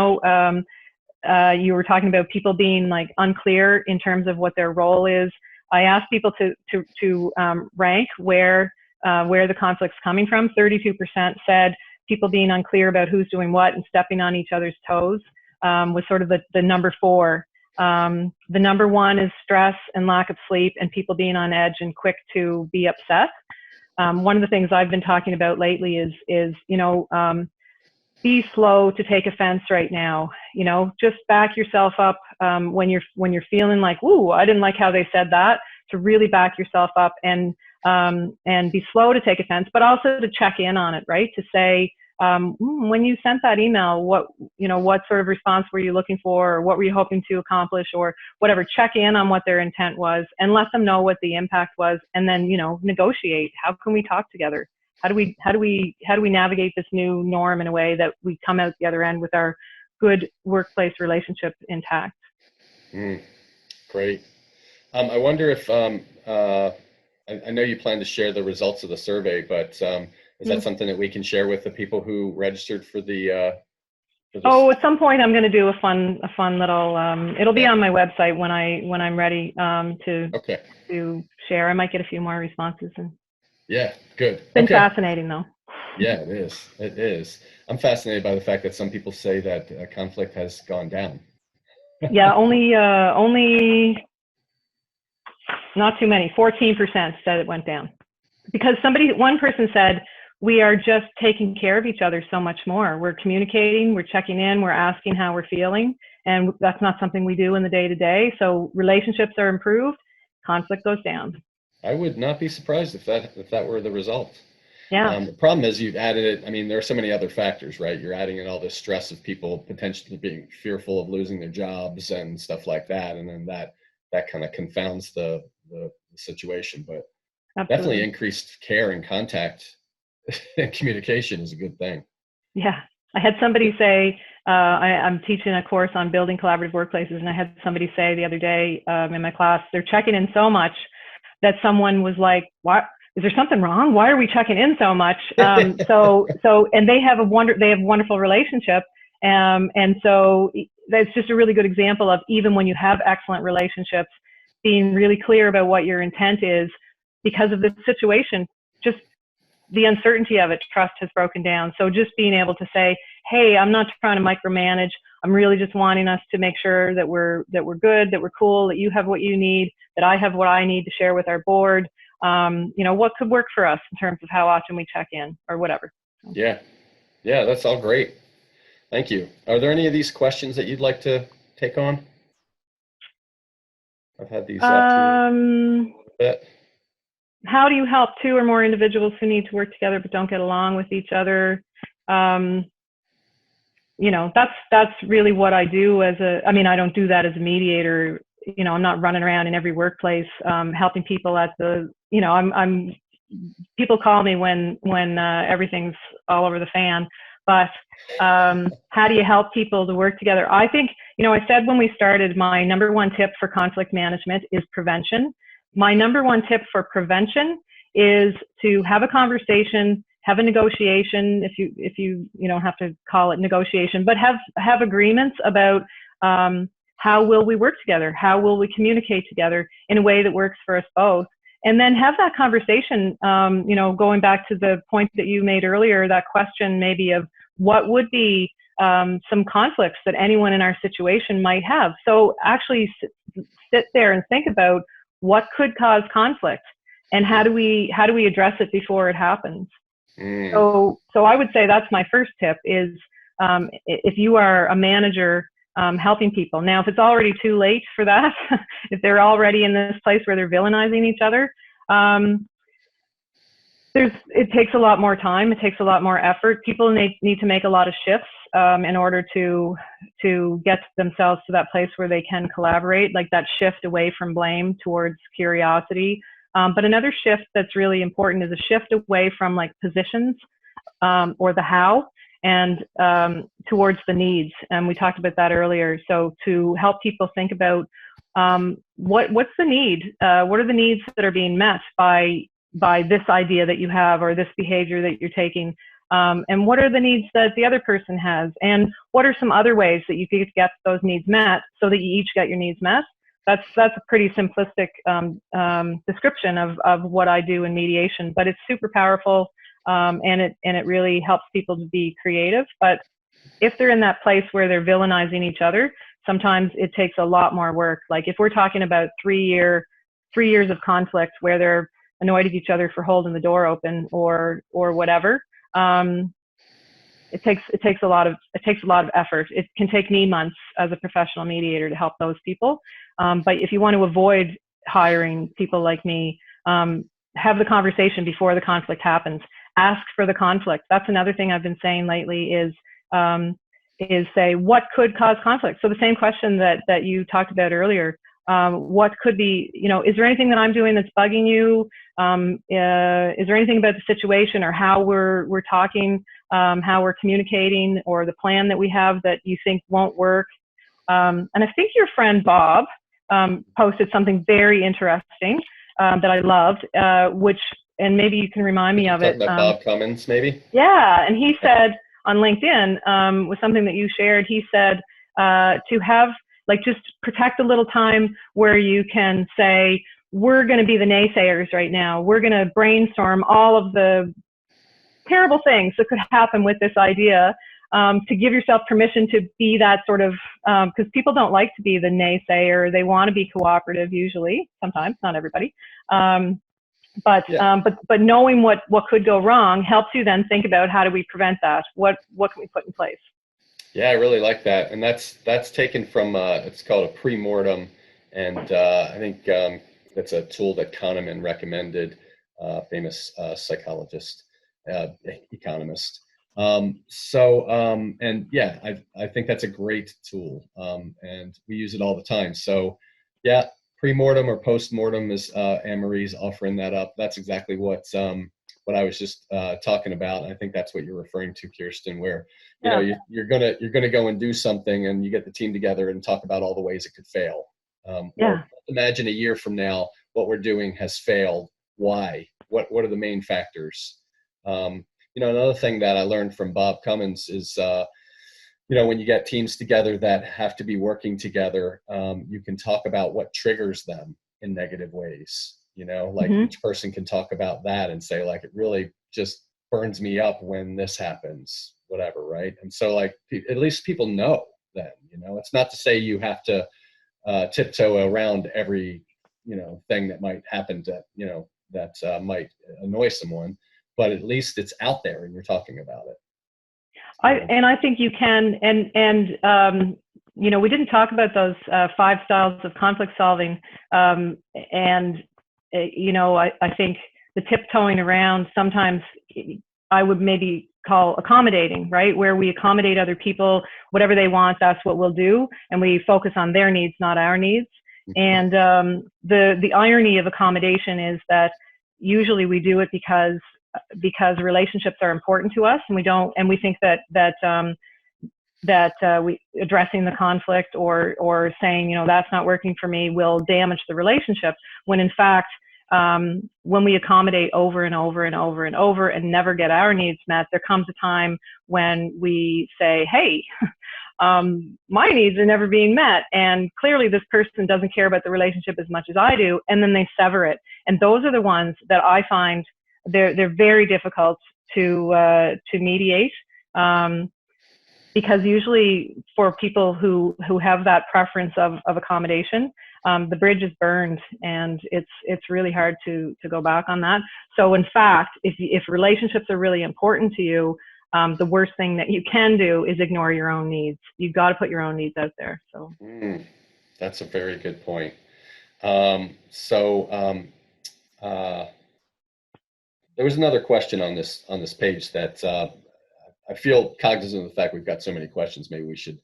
were talking about people being like unclear in terms of what their role is. I asked people to rank where the conflict's coming from. 32% said people being unclear about who's doing what and stepping on each other's toes. Was sort of the number 4. The number 1 is stress and lack of sleep and people being on edge and quick to be upset. One of the things I've been talking about lately is be slow to take offense right now. Just back yourself up when you're feeling like, ooh, I didn't like how they said that, to really back yourself up and be slow to take offense, but also to check in on it, right? To say, when you sent that email, what sort of response were you looking for, or what were you hoping to accomplish, or whatever. Check in on what their intent was and let them know what the impact was, and then negotiate. How can we talk together? How do we navigate this new norm in a way that we come out the other end with our good workplace relationship intact? Great. I wonder if I know you plan to share the results of the survey, but is that something that we can share with the people who registered for the? Oh, at some point I'm going to do a fun little. It'll be on my website when I'm ready to share. I might get a few more responses. Yeah, good. It's been fascinating though. Yeah, it is. It is. I'm fascinated by the fact that some people say that conflict has gone down. Yeah, only not too many. 14% said it went down, because one person said, we are just taking care of each other so much more. We're communicating, we're checking in, we're asking how we're feeling, and that's not something we do in the day-to-day. So relationships are improved, conflict goes down. I would not be surprised if that were the result. Yeah. The problem is you've added it. I mean, there are so many other factors, right? You're adding in all this stress of people potentially being fearful of losing their jobs and stuff like that, and then that kind of confounds the situation. But Absolutely. Definitely increased care and contact and communication is a good thing. Yeah. I had somebody say, I'm teaching a course on building collaborative workplaces, and I had somebody say the other day in my class, they're checking in so much that someone was like, "What? Is there something wrong? Why are we checking in so much?" And they have a wonderful relationship, and so that's just a really good example of, even when you have excellent relationships, being really clear about what your intent is, because of the situation. Just the uncertainty of it, trust has broken down. So just being able to say, hey, I'm not trying to micromanage. I'm really just wanting us to make sure that we're good, that we're cool, that you have what you need, that I have what I need to share with our board. What could work for us in terms of how often we check in or whatever. Yeah, that's all great. Thank you. Are there any of these questions that you'd like to take on? I've had these a little bit. How do you help two or more individuals who need to work together but don't get along with each other? um, that's really what I do I mean, I don't do that as a mediator. I'm not running around in every workplace, helping people at I'm people call me when everything's all over the fan. But how do you help people to work together? I think, I said when we started, my number one tip for conflict management is prevention. My number one tip for prevention is to have a conversation, have a negotiation, if you don't have to call it negotiation, but have agreements about how will we work together, how will we communicate together in a way that works for us both. And then have that conversation, going back to the point that you made earlier, that question maybe of what would be some conflicts that anyone in our situation might have. So actually sit there and think about what could cause conflict and how do we address it before it happens. So I would say that's my first tip is if you are a manager helping people. Now, if it's already too late for that, if they're already in this place where they're villainizing each other, it takes a lot more time. It takes a lot more effort. People need to make a lot of shifts in order to get themselves to that place where they can collaborate, like that shift away from blame towards curiosity. But another shift that's really important is a shift away from like positions or the how and towards the needs. And we talked about that earlier. So to help people think about what's the need? What are the needs that are being met by this idea that you have or this behavior that you're taking? And what are the needs that the other person has? And what are some other ways that you could get those needs met so that you each get your needs met? That's a pretty simplistic description of what I do in mediation, but it's super powerful, and it really helps people to be creative. But if they're in that place where they're villainizing each other, sometimes it takes a lot more work. Like if we're talking about 3 years of conflict where they're annoyed at each other for holding the door open or whatever, it takes a lot of effort. It can take me months as a professional mediator to help those people. But if you want to avoid hiring people like me, have the conversation before the conflict happens. Ask for the conflict. That's another thing I've been saying lately is say what could cause conflict. So the same question that you talked about earlier. What could be, is there anything that I'm doing that's bugging you? Is there anything about the situation or how we're talking, how we're communicating, or the plan that we have that you think won't work? And I think your friend Bob posted something very interesting that I loved, and maybe you can remind me of it. Talking about Bob Cummins, maybe? Yeah, and he said on LinkedIn, was something that you shared, he said to have, like, just protect a little time where you can say, we're going to be the naysayers right now. We're going to brainstorm all of the terrible things that could happen with this idea, to give yourself permission to be that sort of, because people don't like to be the naysayer. They want to be cooperative usually, sometimes, not everybody. But knowing what could go wrong helps you then think about how do we prevent that? What can we put in place? Yeah, I really like that, and that's taken from it's called a pre-mortem, and I think that's a tool that Kahneman recommended, famous psychologist, economist. And yeah, I think that's a great tool, and we use it all the time. So yeah, pre-mortem or post-mortem, is Anne-Marie's offering that up. That's exactly what I was just talking about. I think that's what you're referring to, Kirsten, where you're gonna go and do something, and you get the team together and talk about all the ways it could fail. Well, imagine a year from now, what we're doing has failed. Why? What are the main factors? Another thing that I learned from Bob Cummins is, when you get teams together that have to be working together, you can talk about what triggers them in negative ways. Each person can talk about that and say, like, it really just burns me up when this happens, whatever, right? And so, like, at least people know then, it's not to say you have to tiptoe around every, thing that might happen that might annoy someone, but at least it's out there and you're talking about it. I think you can, and we didn't talk about those 5 styles of conflict solving, and I think the tiptoeing around sometimes I would maybe call accommodating, right? Where we accommodate other people, whatever they want, that's what we'll do. And we focus on their needs, not our needs. And the irony of accommodation is that usually we do it because relationships are important to us, and we think that we addressing the conflict or saying, that's not working for me will damage the relationship, when in fact, when we accommodate over and over and over and over and never get our needs met, there comes a time when we say, hey, my needs are never being met, and clearly this person doesn't care about the relationship as much as I do, and then they sever it. And those are the ones that I find they're very difficult to mediate, because usually for people who have that preference of accommodation, the bridge is burned, and it's really hard to go back on that. So in fact, if relationships are really important to you, the worst thing that you can do is ignore your own needs. You've got to put your own needs out there. So that's a very good point. There was another question on this page that I feel cognizant of the fact we've got so many questions. Maybe we should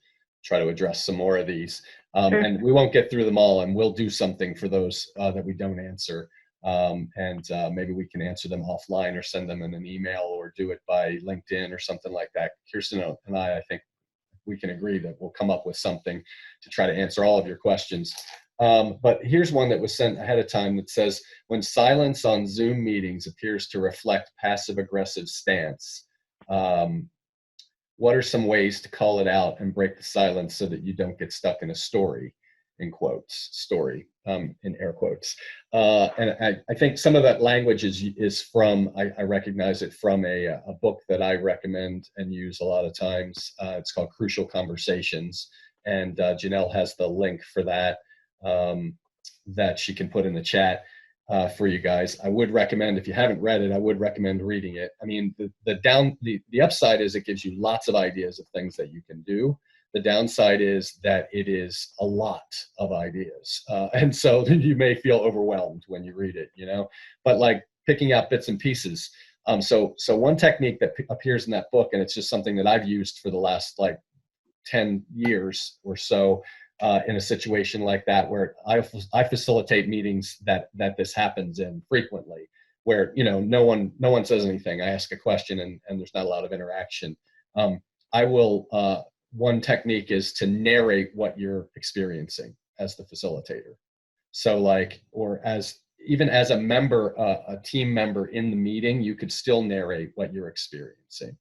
try to address some more of these. Sure. And we won't get through them all, and we'll do something for those that we don't answer. Maybe we can answer them offline or send them in an email or do it by LinkedIn or something like that. Kirsten and I think we can agree that we'll come up with something to try to answer all of your questions. But here's one that was sent ahead of time that says, when silence on Zoom meetings appears to reflect passive-aggressive stance, what are some ways to call it out and break the silence so that you don't get stuck in a story, in quotes, story, in air quotes. And I think some of that language is from, I recognize it from a book that I recommend and use a lot of times. It's called Crucial Conversations. And Janelle has the link for that, that she can put in the chat for you guys. I would recommend, if you haven't read it, I would recommend reading it. I mean, the upside is it gives you lots of ideas of things that you can do. The downside is that it is a lot of ideas. And so you may feel overwhelmed when you read it, but like picking out bits and pieces. So one technique that appears in that book, and it's just something that I've used for the last like 10 years or so, in a situation like that, where I facilitate meetings that this happens in frequently, where no one says anything. I ask a question and there's not a lot of interaction. I will. One technique is to narrate what you're experiencing as the facilitator. So even as a member, a team member in the meeting, you could still narrate what you're experiencing.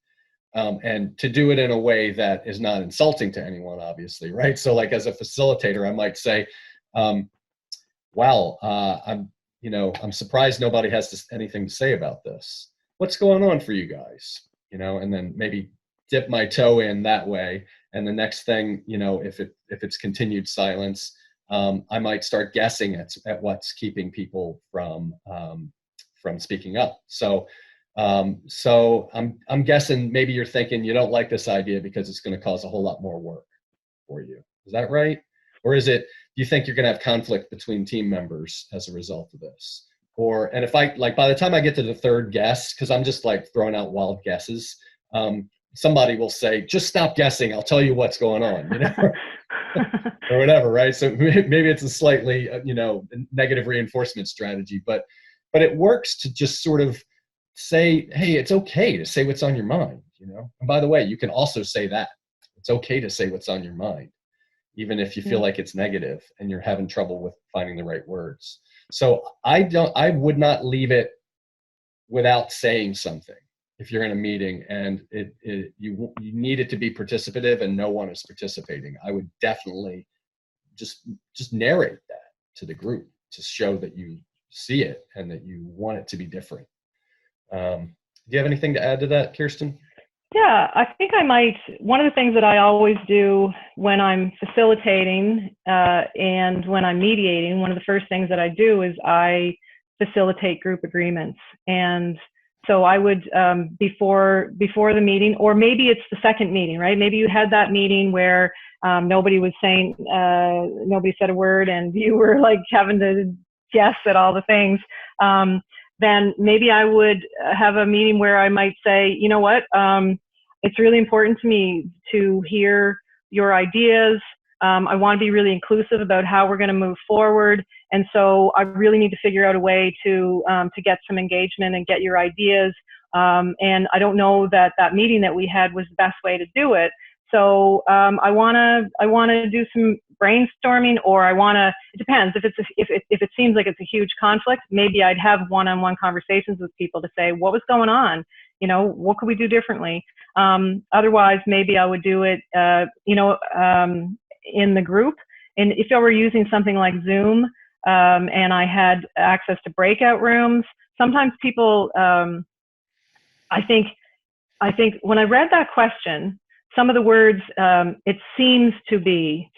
And to do it in a way that is not insulting to anyone, obviously, right? So like as a facilitator, I might say, wow, I'm surprised nobody has anything to say about this. What's going on for you guys? And then maybe dip my toe in that way. And the next thing, if it's continued silence, I might start guessing at what's keeping people from speaking up. So I'm guessing maybe you're thinking you don't like this idea because it's going to cause a whole lot more work for you. Is that right? Or is it, do you think you're going to have conflict between team members as a result of this? And if by the time I get to the third guess, because I'm just like throwing out wild guesses, somebody will say, just stop guessing, I'll tell you what's going on, or whatever, right? So maybe it's a slightly, negative reinforcement strategy, but it works to just sort of say, hey, it's okay to say what's on your mind, And by the way, you can also say that. It's okay to say what's on your mind, even if you feel like it's negative and you're having trouble with finding the right words. So I would not leave it without saying something. If you're in a meeting and you need it to be participative and no one is participating, I would definitely just narrate that to the group to show that you see it and that you want it to be different. Do you have anything to add to that, Kirsten? Yeah, I think I might. One of the things that I always do when I'm facilitating and when I'm mediating, one of the first things that I do is I facilitate group agreements. And so I would, before the meeting, or maybe it's the second meeting, right? Maybe you had that meeting where nobody was saying, nobody said a word and you were like having to guess at all the things. then maybe I would have a meeting where I might say, you know what, it's really important to me to hear your ideas. I want to be really inclusive about how we're going to move forward. And so I really need to figure out a way to get some engagement and get your ideas. And I don't know that that meeting that we had was the best way to do it. So I want to do some brainstorming, or it depends. If it seems like it's a huge conflict, maybe I'd have one-on-one conversations with people to say, what was going on? You know, what could we do differently? Otherwise, maybe I would do it, in the group. And if I were using something like Zoom, and I had access to breakout rooms, sometimes people, I think when I read that question, some of the words, it seems to be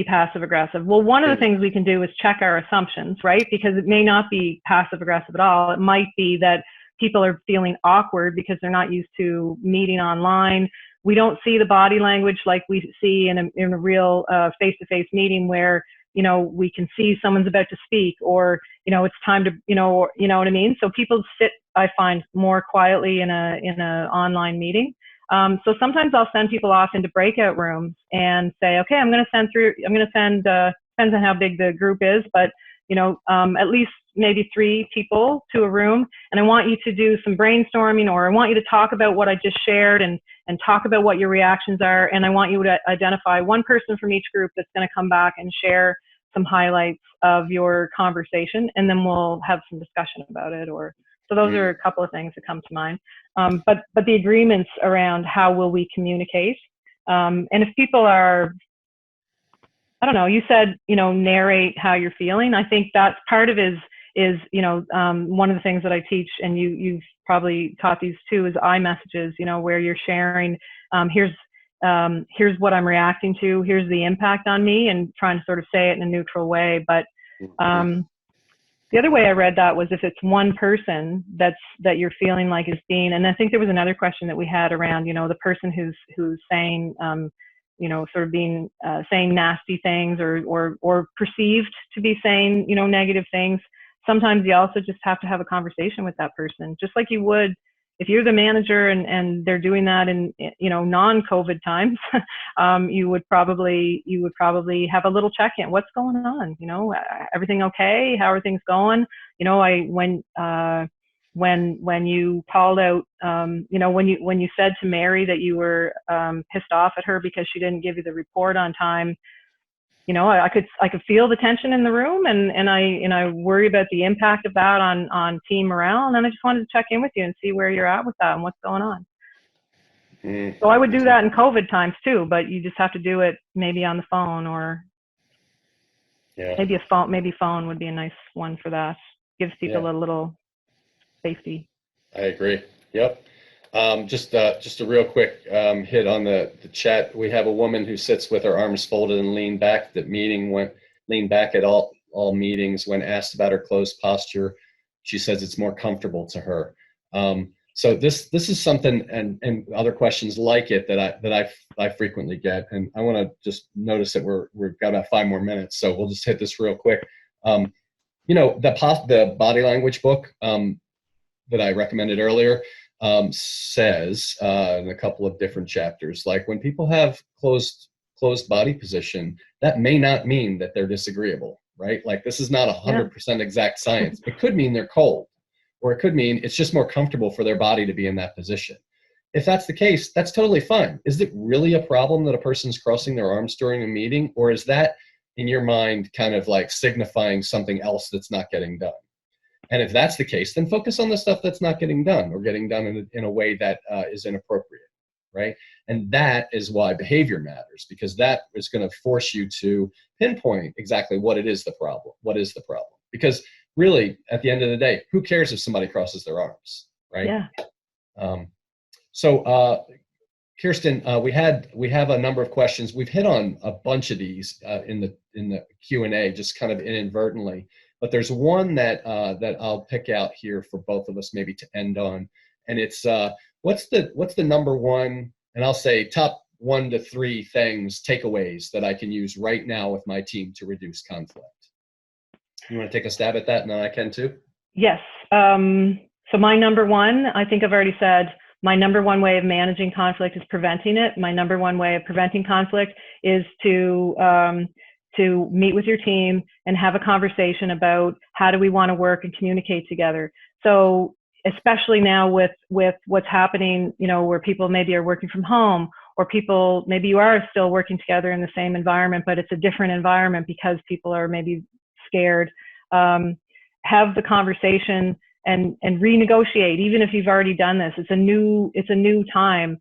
passive aggressive. Well, one of the things we can do is check our assumptions, right? Because it may not be passive aggressive at all. It might be that people are feeling awkward because they're not used to meeting online. We don't see the body language like we see in a real face-to-face meeting where, you know, we can see someone's about to speak, or, you know, it's time to, you know what I mean? So people sit, I find, more quietly in a online meeting. So sometimes I'll send people off into breakout rooms and say, okay, I'm going to send, depends on how big the group is, but, you know, at least maybe 3 people to a room. And I want you to do some brainstorming, or I want you to talk about what I just shared and talk about what your reactions are. And I want you to identify one person from each group that's going to come back and share some highlights of your conversation. And then we'll have some discussion about it. So those are a couple of things that come to mind. But the agreements around how will we communicate. And if people are, I don't know, you said, you know, narrate how you're feeling. I think that's part of is, you know, one of the things that I teach, and you've probably taught these too, is iMessages, you know, where you're sharing, here's what I'm reacting to, here's the impact on me, and trying to sort of say it in a neutral way. But the other way I read that was if it's one person that you're feeling like is being, and I think there was another question that we had around, you know, the person who's saying, you know, sort of being, saying nasty things or perceived to be saying, you know, negative things. Sometimes you also just have to have a conversation with that person, just like you would if you're the manager and they're doing that in, you know, non-COVID times. You would probably have a little check-in. What's going on? You know, everything okay? How are things going? You know, when you called out, you know, when you said to Mary that you were pissed off at her because she didn't give you the report on time, you know, I could feel the tension in the room, and I worry about the impact of that on team morale. And then I just wanted to check in with you and see where you're at with that and what's going on. So I would do that in COVID times too, but you just have to do it maybe on the phone, or maybe phone would be a nice one for that. Gives people a little safety. I agree. Yep. Just a real quick hit on the chat. We have a woman who sits with her arms folded and leaned back. Leaned back at all meetings. When asked about her closed posture, she says it's more comfortable to her. So this is something, and other questions like it that I frequently get. And I want to just notice that we've got about 5 more minutes, so we'll just hit this real quick. You know, the body language book that I recommended earlier. Says in a couple of different chapters, like when people have closed body position, that may not mean that they're disagreeable, right? Like this is not 100% exact science. It could mean they're cold, or it could mean it's just more comfortable for their body to be in that position. If that's the case, that's totally fine. Is it really a problem that a person's crossing their arms during a meeting, or is that in your mind kind of like signifying something else that's not getting done? And if that's the case, then focus on the stuff that's not getting done, or getting done in a way that is inappropriate, right? And that is why behavior matters, because that is going to force you to pinpoint exactly what is the problem. Because really, at the end of the day, who cares if somebody crosses their arms, right? Yeah. So Kirsten, we have a number of questions. We've hit on a bunch of these in the Q&A, just kind of inadvertently. But there's one that I'll pick out here for both of us, maybe to end on, and it's what's the number one, and I'll say top 1 to 3 takeaways that I can use right now with my team to reduce conflict. You want to take a stab at that, and then I can too. Yes. So my number one, I think I've already said, my number one way of managing conflict is preventing it. My number one way of preventing conflict is to meet with your team and have a conversation about how do we want to work and communicate together. So especially now with what's happening, you know, where people maybe are working from home, or people maybe you are still working together in the same environment, but it's a different environment because people are maybe scared. Have the conversation and renegotiate, even if you've already done this. It's a new time.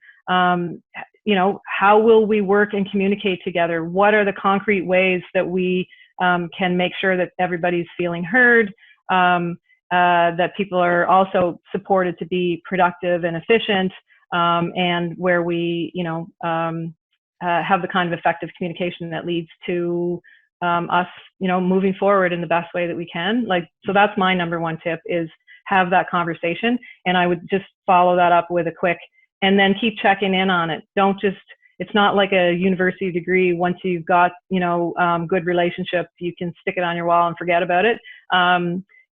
You know, how will we work and communicate together? What are the concrete ways that we can make sure that everybody's feeling heard, that people are also supported to be productive and efficient, and where we, you know, have the kind of effective communication that leads to us, you know, moving forward in the best way that we can. Like, so that's my number one tip, is have that conversation. And I would just follow that up with a quick, and then keep checking in on it. Don't just, it's not like a university degree. Once you've got, you know, good relationship, you can stick it on your wall and forget about it.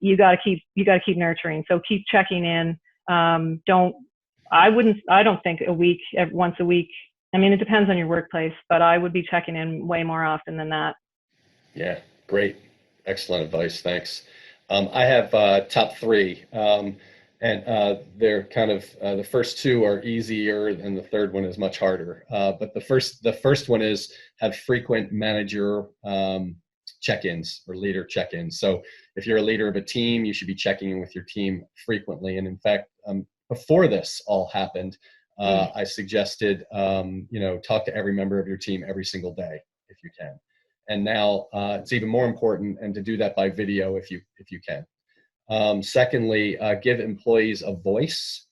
You got to keep nurturing. So keep checking in. I don't think once a week. I mean, it depends on your workplace, but I would be checking in way more often than that. Yeah, great. Excellent advice. Thanks. I have top three, and they're kind of the first two are easier, and the third one is much harder. But the first one is have frequent manager check-ins or leader check-ins. So if you're a leader of a team, you should be checking in with your team frequently. And in fact, before this all happened, I suggested you know, talk to every member of your team every single day if you can. And now it's even more important, and to do that by video if you can. Secondly, give employees a voice.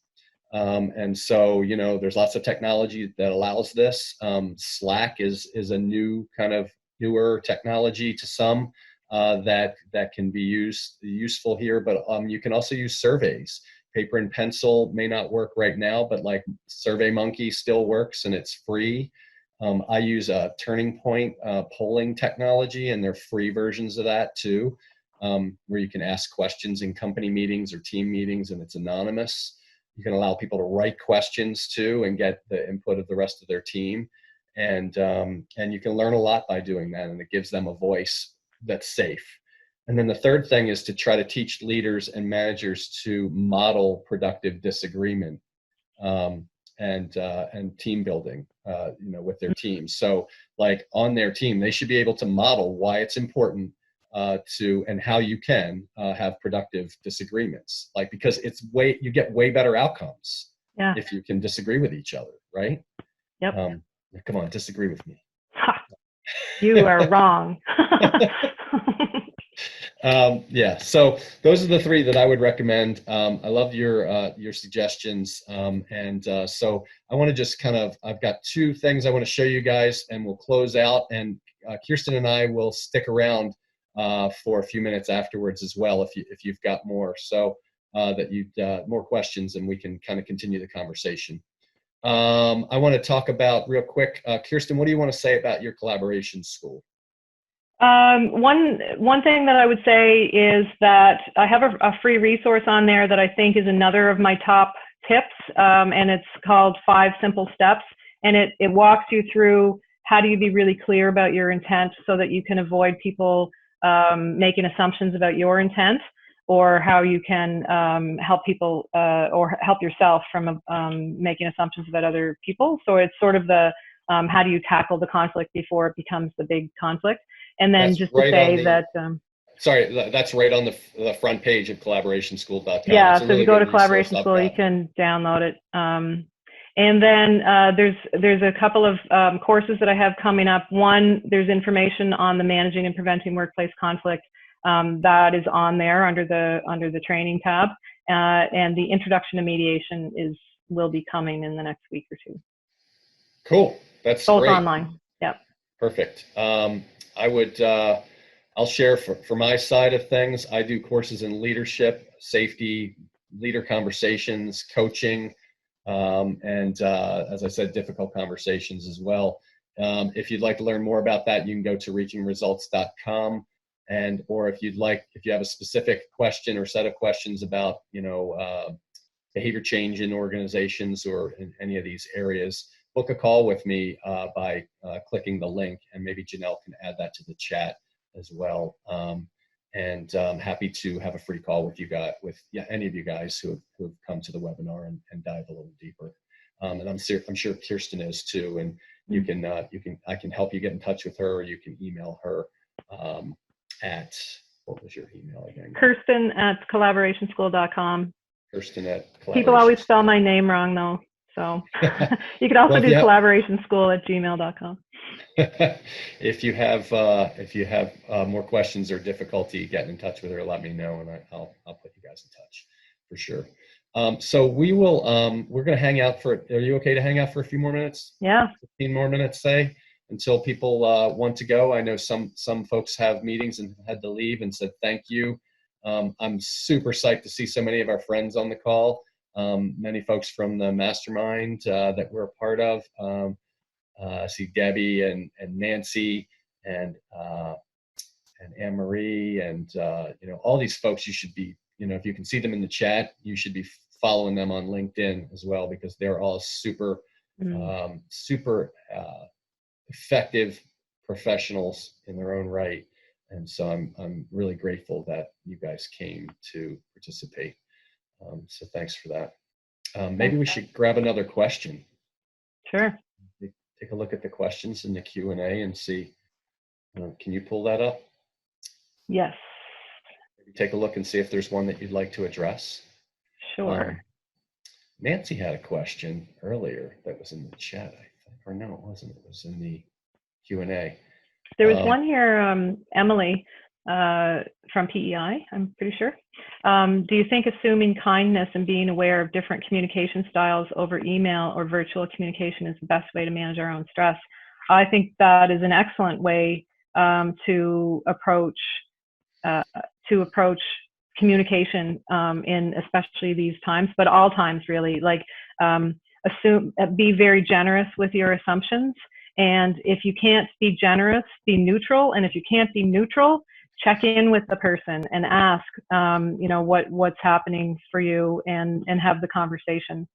And so, you know, there's lots of technology that allows this. Slack is a new kind of newer technology to some that can be useful here, but you can also use surveys. Paper and pencil may not work right now, but like SurveyMonkey still works, and it's free. I use a Turning Point polling technology, and they're free versions of that too, where you can ask questions in company meetings or team meetings, and it's anonymous. You can allow people to write questions too and get the input of the rest of their team. And you can learn a lot by doing that, and it gives them a voice that's safe. And then the third thing is to try to teach leaders and managers to model productive disagreement. And team building, you know, with their teams. So like on their team, they should be able to model why it's important and how you can have productive disagreements. Like, because you get way better outcomes if you can disagree with each other, right? Yep. Come on, disagree with me. Ha, you are wrong. Yeah, so those are the three that I would recommend. I love your suggestions, so I want to just I've got two things I want to show you guys, and we'll close out. And Kirsten and I will stick around for a few minutes afterwards as well, if you've got more, so that you've more questions, and we can kind of continue the conversation. I want to talk about real quick, Kirsten, what do you want to say about your collaboration school? One thing that I would say is that I have a free resource on there that I think is another of my top tips, and it's called 5 Simple Steps, and it walks you through how do you be really clear about your intent so that you can avoid people making assumptions about your intent, or how you can help people or help yourself from making assumptions about other people. So it's sort of the how do you tackle the conflict before it becomes the big conflict. And then that's just right to say that sorry, that's right on the front page of collaborationschool.com. Yeah, so if you go to Collaboration School, you can download it. And then there's a couple of courses that I have coming up. One, there's information on the managing and preventing workplace conflict that is on there under the training tab, and the introduction to mediation will be coming in the next week or two. Cool, that's both great. Online. Yep. Perfect. I'll share for my side of things. I do courses in leadership, safety, leader conversations, coaching, and as I said, difficult conversations as well. If you'd like to learn more about that, you can go to reachingresults.com. or if you have a specific question or set of questions about, behavior change in organizations or in any of these areas, book a call with me by clicking the link, and maybe Janelle can add that to the chat as well. And I'm happy to have a free call with you guys, any of you guys who have come to the webinar and dive a little deeper. And I'm sure Kirsten is too. And I can help you get in touch with her, or you can email her at, what was your email again? Kirsten@collaborationschool.com. Kirsten at People always spell my name wrong though. So you could also do collaborationschool@gmail.com. If you have more questions or difficulty getting in touch with her, let me know, and I'll put you guys in touch for sure. So we're going to hang out are you okay to hang out for a few more minutes? Yeah. 15 more minutes, say, until people want to go. I know some folks have meetings and had to leave and said thank you. I'm super psyched to see so many of our friends on the call. Many folks from the mastermind that we're a part of. I see Debbie and Nancy and Anne-Marie and all these folks. You should be, if you can see them in the chat, you should be following them on LinkedIn as well, because they're all super effective professionals in their own right. And so I'm really grateful that you guys came to participate. So thanks for that. Maybe we should grab another question. Sure. Take a look at the questions in the Q&A and see. Can you pull that up? Yes. Maybe take a look and see if there's one that you'd like to address. Sure. Nancy had a question earlier that was in the chat, I think, or no, it wasn't. It was in the Q&A. There was one here, Emily from PEI, I'm pretty sure. Do you think assuming kindness and being aware of different communication styles over email or virtual communication is the best way to manage our own stress? I think that is an excellent way to approach communication in especially these times, but all times really. Like be very generous with your assumptions. And if you can't be generous, be neutral. And if you can't be neutral, check in with the person and ask, what's happening for you, and have the conversation.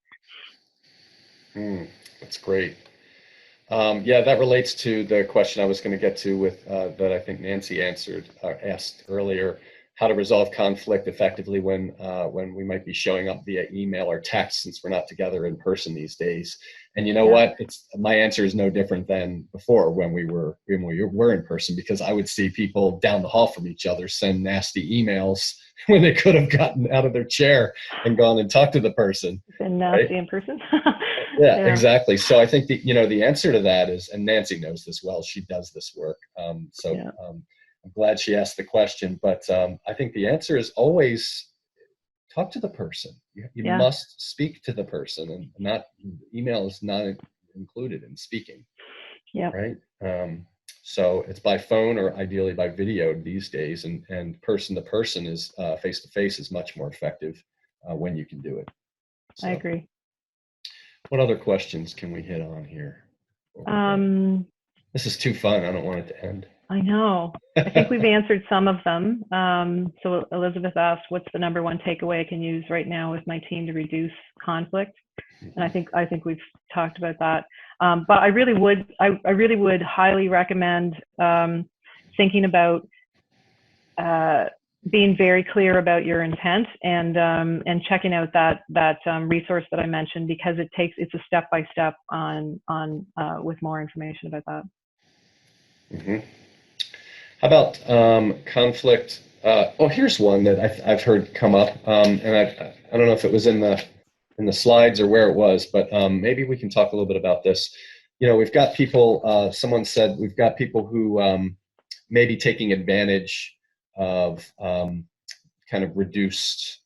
That's great. Yeah, that relates to the question I was going to get to with that I think Nancy asked earlier, how to resolve conflict effectively when we might be showing up via email or text, since we're not together in person these days. And you know what? My answer is no different than before when we were in person, because I would see people down the hall from each other send nasty emails when they could have gotten out of their chair and gone and talked to the person. Been nasty in person. Yeah, exactly. So I think the answer to that is, and Nancy knows this well, she does this work. I'm glad she asked the question, but I think the answer is always talk to the person. You must speak to the person, and not email is not included in speaking. Yeah. Right. So it's by phone or ideally by video these days, and person to person is face to face is much more effective when you can do it. So, I agree. What other questions can we hit on here? This is too fun. I don't want it to end. I know. I think we've answered some of them. So Elizabeth asked, what's the number one takeaway I can use right now with my team to reduce conflict? And I think we've talked about that. But I really would highly recommend thinking about being very clear about your intent, and checking out that resource that I mentioned, because it's a step-by-step on with more information about that. Mm-hmm. How about conflict? Here's one that I've heard come up, and I don't know if it was in the slides or where it was, but maybe we can talk a little bit about this. We've got people. Someone said we've got people who may be taking advantage of kind of reduced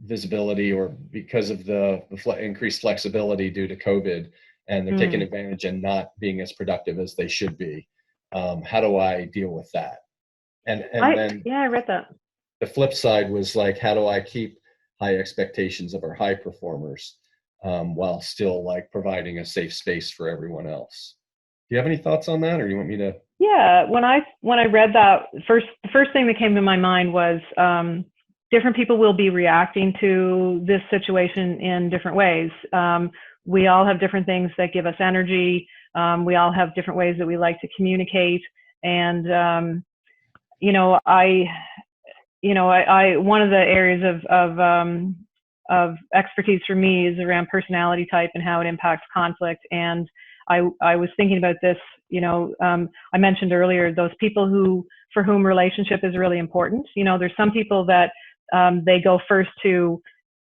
visibility, or because of the increased flexibility due to COVID, and they're taking advantage and not being as productive as they should be. How do I deal with that? And then I read that. The flip side was like, how do I keep high expectations of our high performers while still like providing a safe space for everyone else? Do you have any thoughts on that, or you want me to Yeah, when I read that the first thing that came to my mind was different people will be reacting to this situation in different ways. We all have different things that give us energy. We all have different ways that we like to communicate, and you know, I one of the areas of expertise for me is around personality type and how it impacts conflict. And I was thinking about this. I mentioned earlier those people for whom relationship is really important. There's some people that they go first to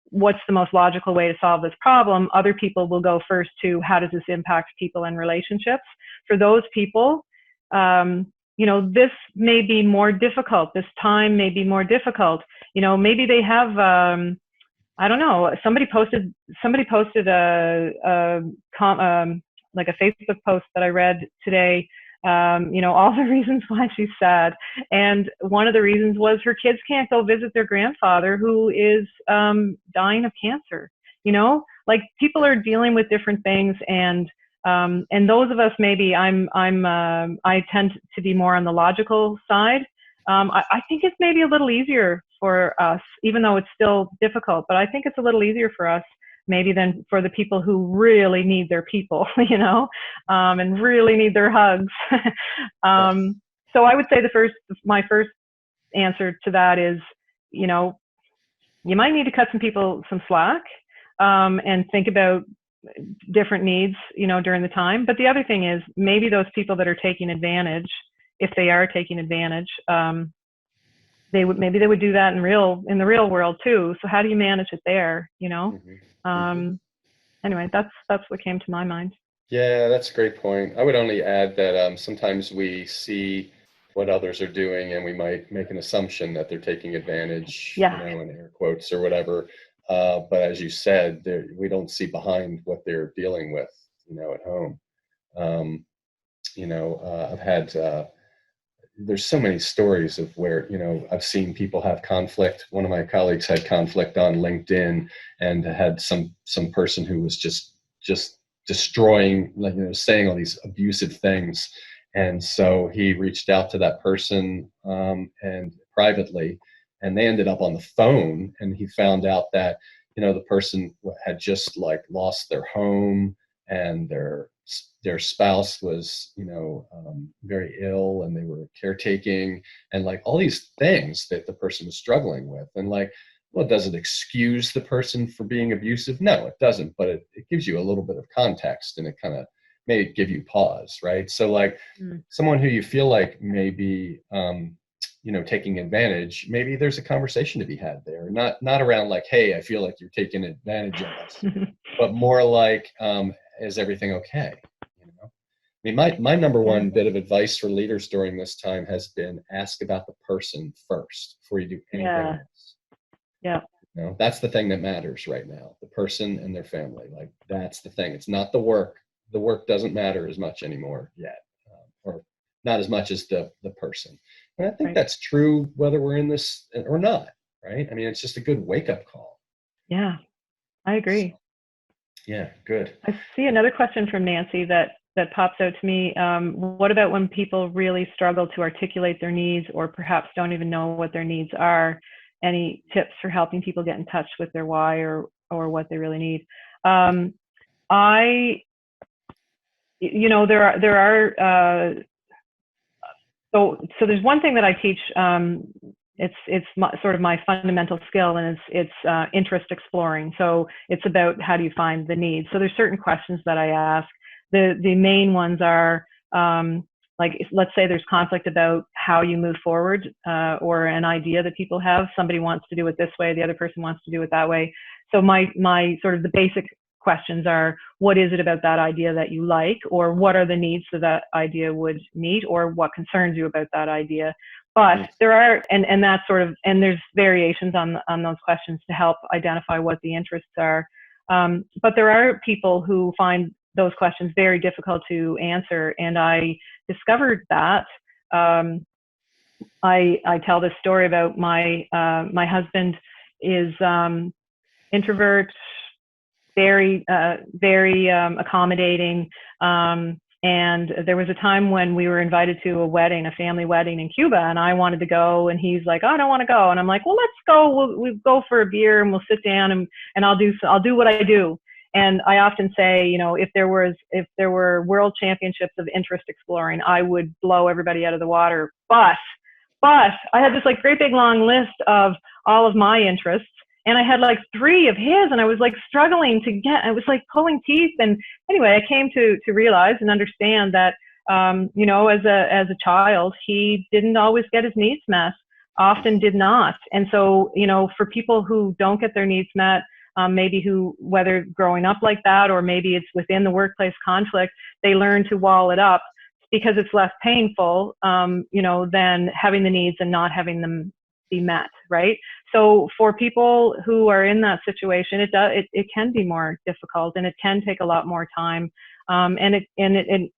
what's the most logical way to solve this problem. Other people will go first to how does this impact people and relationships. For those people, this may be more difficult. This time may be more difficult. Maybe they have, I don't know. Somebody posted like a Facebook post that I read today. All the reasons why she's sad, and one of the reasons was her kids can't go visit their grandfather who is dying of cancer. Like people are dealing with different things, and those of us, maybe I tend to be more on the logical side. I think it's maybe a little easier for us, even though it's still difficult, but I think it's a little easier for us maybe than for the people who really need their people, and really need their hugs. Yes. So I would say my first answer to that is, you might need to cut some people some slack, and think about different needs, during the time. But the other thing is maybe those people that are taking advantage, if they are taking advantage, maybe they would do that in the real world too. So how do you manage it there? Hmm. Hmm. Anyway, that's what came to my mind. Yeah, that's a great point. I would only add that sometimes we see what others are doing and we might make an assumption that they're taking advantage, Yeah. in air quotes or whatever. But as you said, we don't see behind what they're dealing with, at home. Um, I've had there's so many stories of where I've seen people have conflict. One of my colleagues had conflict on LinkedIn and had some person who was just destroying, like, saying all these abusive things. And so he reached out to that person, and privately, and they ended up on the phone, and he found out that the person had just like lost their home, and their spouse was very ill, and they were caretaking, and like all these things that the person was struggling with. And like, well, does it excuse the person for being abusive? No, it doesn't, but it gives you a little bit of context, and it kind of may give you pause, right? So like, Mm. someone who you feel like may be taking advantage, maybe there's a conversation to be had there, not around like, hey, I feel like you're taking advantage of us, but more like, is everything okay? I mean, my number Yeah. one bit of advice for leaders during this time has been ask about the person first before you do anything Yeah. else. Yeah. That's the thing that matters right now, the person and their family. Like, that's the thing. It's not the work. The work doesn't matter as much anymore yet, or not as much as the person. And I think Right. that's true whether we're in this or not, right? I mean, it's just a good wake up call. Yeah. I So, agree. yeah, good. I see another question from Nancy that pops out to me. What about when people really struggle to articulate their needs, or perhaps don't even know what their needs are? Any tips for helping people get in touch with their why, or what they really need? Um, I, there are so there's one thing that I teach. It's sort of my fundamental skill, and it's interest exploring. So it's about how do you find the needs. So there's certain questions that I ask. The main ones are, like, let's say there's conflict about how you move forward, or an idea that people have. Somebody wants to do it this way, the other person wants to do it that way. So my sort of the basic questions are, what is it about that idea that you like, or what are the needs that idea would meet, or what concerns you about that idea? But Mhm. there are, and that's sort of, and there's variations on those questions to help identify what the interests are. But there are people who find those questions very difficult to answer, and I discovered that. I tell this story about my husband is introvert, very accommodating. And there was a time when we were invited to a wedding, a family wedding in Cuba, and I wanted to go, and he's like, "Oh, I don't want to go." And I'm like, "Well, let's go. We'll go for a beer and we'll sit down and I'll do what I do." And I often say, if there were world championships of interest exploring, I would blow everybody out of the water. But I had this like great big long list of all of my interests, and I had like 3 of his, and I was like struggling to get. I was like pulling teeth. And anyway, I came to realize and understand that as a child, he didn't always get his needs met, often did not. And so for people who don't get their needs met, maybe whether growing up like that or maybe it's within the workplace conflict, they learn to wall it up because it's less painful, than having the needs and not having them be met, right? So for people who are in that situation, it can be more difficult, and it can take a lot more time, and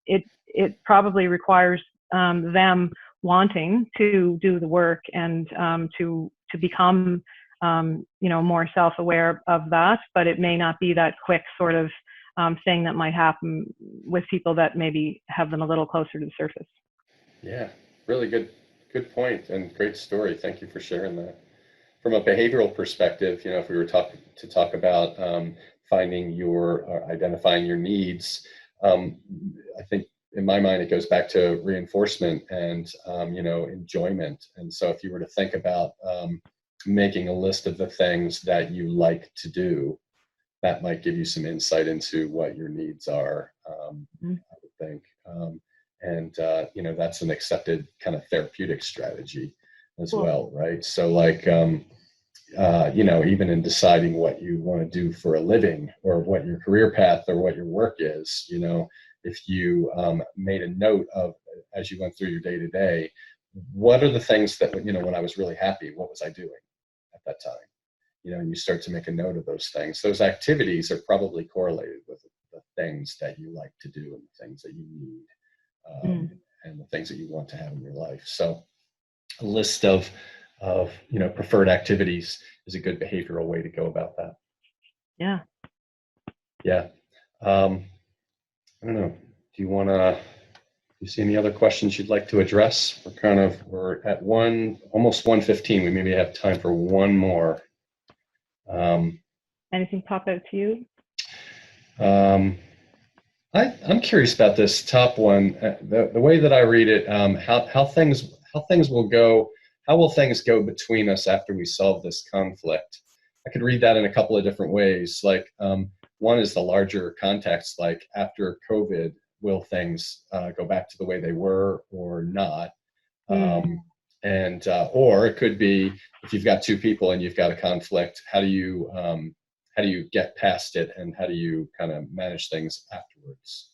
it probably requires them wanting to do the work and to become more self-aware of that. But it may not be that quick sort of thing that might happen with people that maybe have them a little closer to the surface. Yeah, really good point and great story. Thank you for sharing that. From a behavioral perspective, if we were to talk about finding or identifying your needs, I think in my mind it goes back to reinforcement and enjoyment. And so if you were to think about making a list of the things that you like to do, that might give you some insight into what your needs are, I would think. That's an accepted kind of therapeutic strategy as well, right? So like, even in deciding what you want to do for a living or what your career path or what your work is, if you made a note of, as you went through your day to day, what are the things that, when I was really happy, what was I doing at that time? And you start to make a note of those things. Those activities are probably correlated with the things that you like to do and the things that you need, and the things that you want to have in your life. So a list of preferred activities is a good behavioral way to go about that. Yeah. I don't know. Do you see any other questions you'd like to address? We're at almost 1:15. We maybe have time for one more. Anything pop out to you? I'm curious about this top one. The way that I read it, how things will go. How will things go between us after we solve this conflict? I could read that in a couple of different ways. Like one is the larger context, like after COVID, will things go back to the way they were or not? Or it could be if you've got 2 people and you've got a conflict, how do you get past it and how do you kind of manage things afterwards?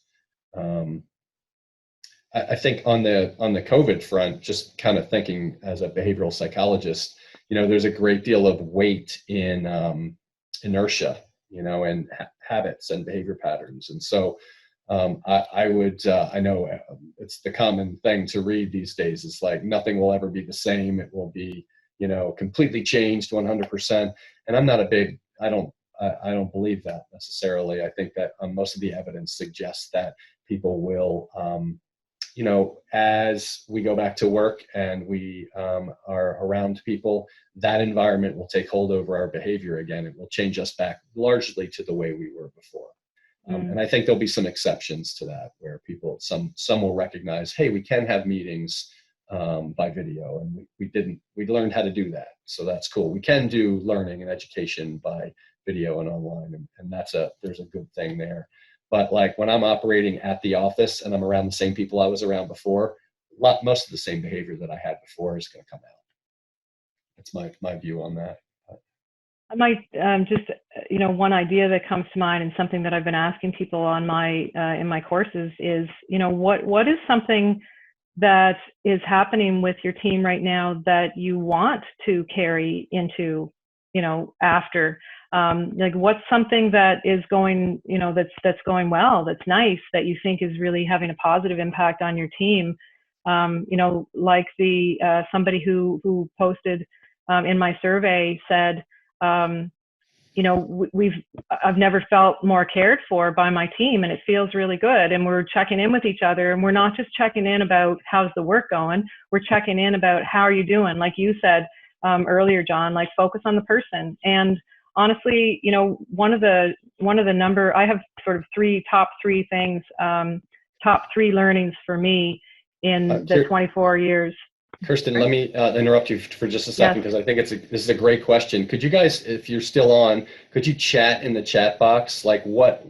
I think on the COVID front, just kind of thinking as a behavioral psychologist, there's a great deal of weight in inertia, and habits and behavior patterns. And so I know it's the common thing to read these days. It's like nothing will ever be the same. It will be, completely changed 100%. And I don't believe that necessarily. I think that most of the evidence suggests that people will, as we go back to work and we are around people, that environment will take hold over our behavior again. It will change us back largely to the way we were before. And I think there'll be some exceptions to that where some will recognize, hey, we can have meetings by video, and we learned how to do that. So that's cool. We can do learning and education by video and online, and there's a good thing there. But like when I'm operating at the office and I'm around the same people I was around before, most of the same behavior that I had before is going to come out. That's my view on that. I might just, one idea that comes to mind and something that I've been asking people on in my courses is, what is something that is happening with your team right now that you want to carry into, after, like what's something that is going, that's going well, that's nice, that you think is really having a positive impact on your team. Like somebody who posted in my survey said, I've never felt more cared for by my team, and it feels really good. And we're checking in with each other, and we're not just checking in about how's the work going. We're checking in about how are you doing? Like you said earlier, John, like focus on the person. And honestly, one of the I have sort of top three things, top three learnings for me in the 24 years. Kirsten, let me interrupt you for just a second, because I think this is a great question. Could you guys, if you're still on, could you chat in the chat box? Like what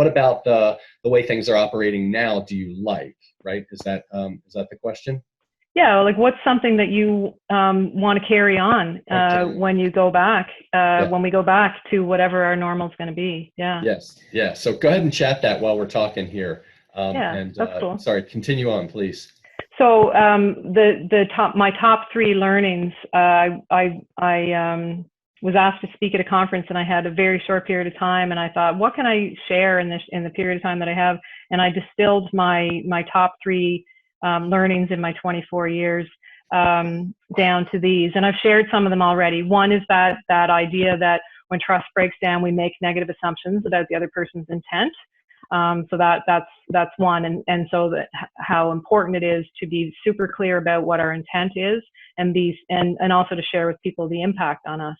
about the way things are operating now do you like, right? Is that the question? Yeah, like what's something that you want to carry on when you go back, when we go back to whatever our normal is going to be. Yeah. Yes. Yeah. So go ahead and chat that while we're talking here. That's cool. Sorry, continue on, please. So my top three learnings. I was asked to speak at a conference, and I had a very short period of time, and I thought, what can I share in the period of time that I have? And I distilled my top three learnings in my 24 years down to these, and I've shared some of them already. One is that idea that when trust breaks down, we make negative assumptions about the other person's intent. So that's one, and so that how important it is to be super clear about what our intent is, and also to share with people the impact on us.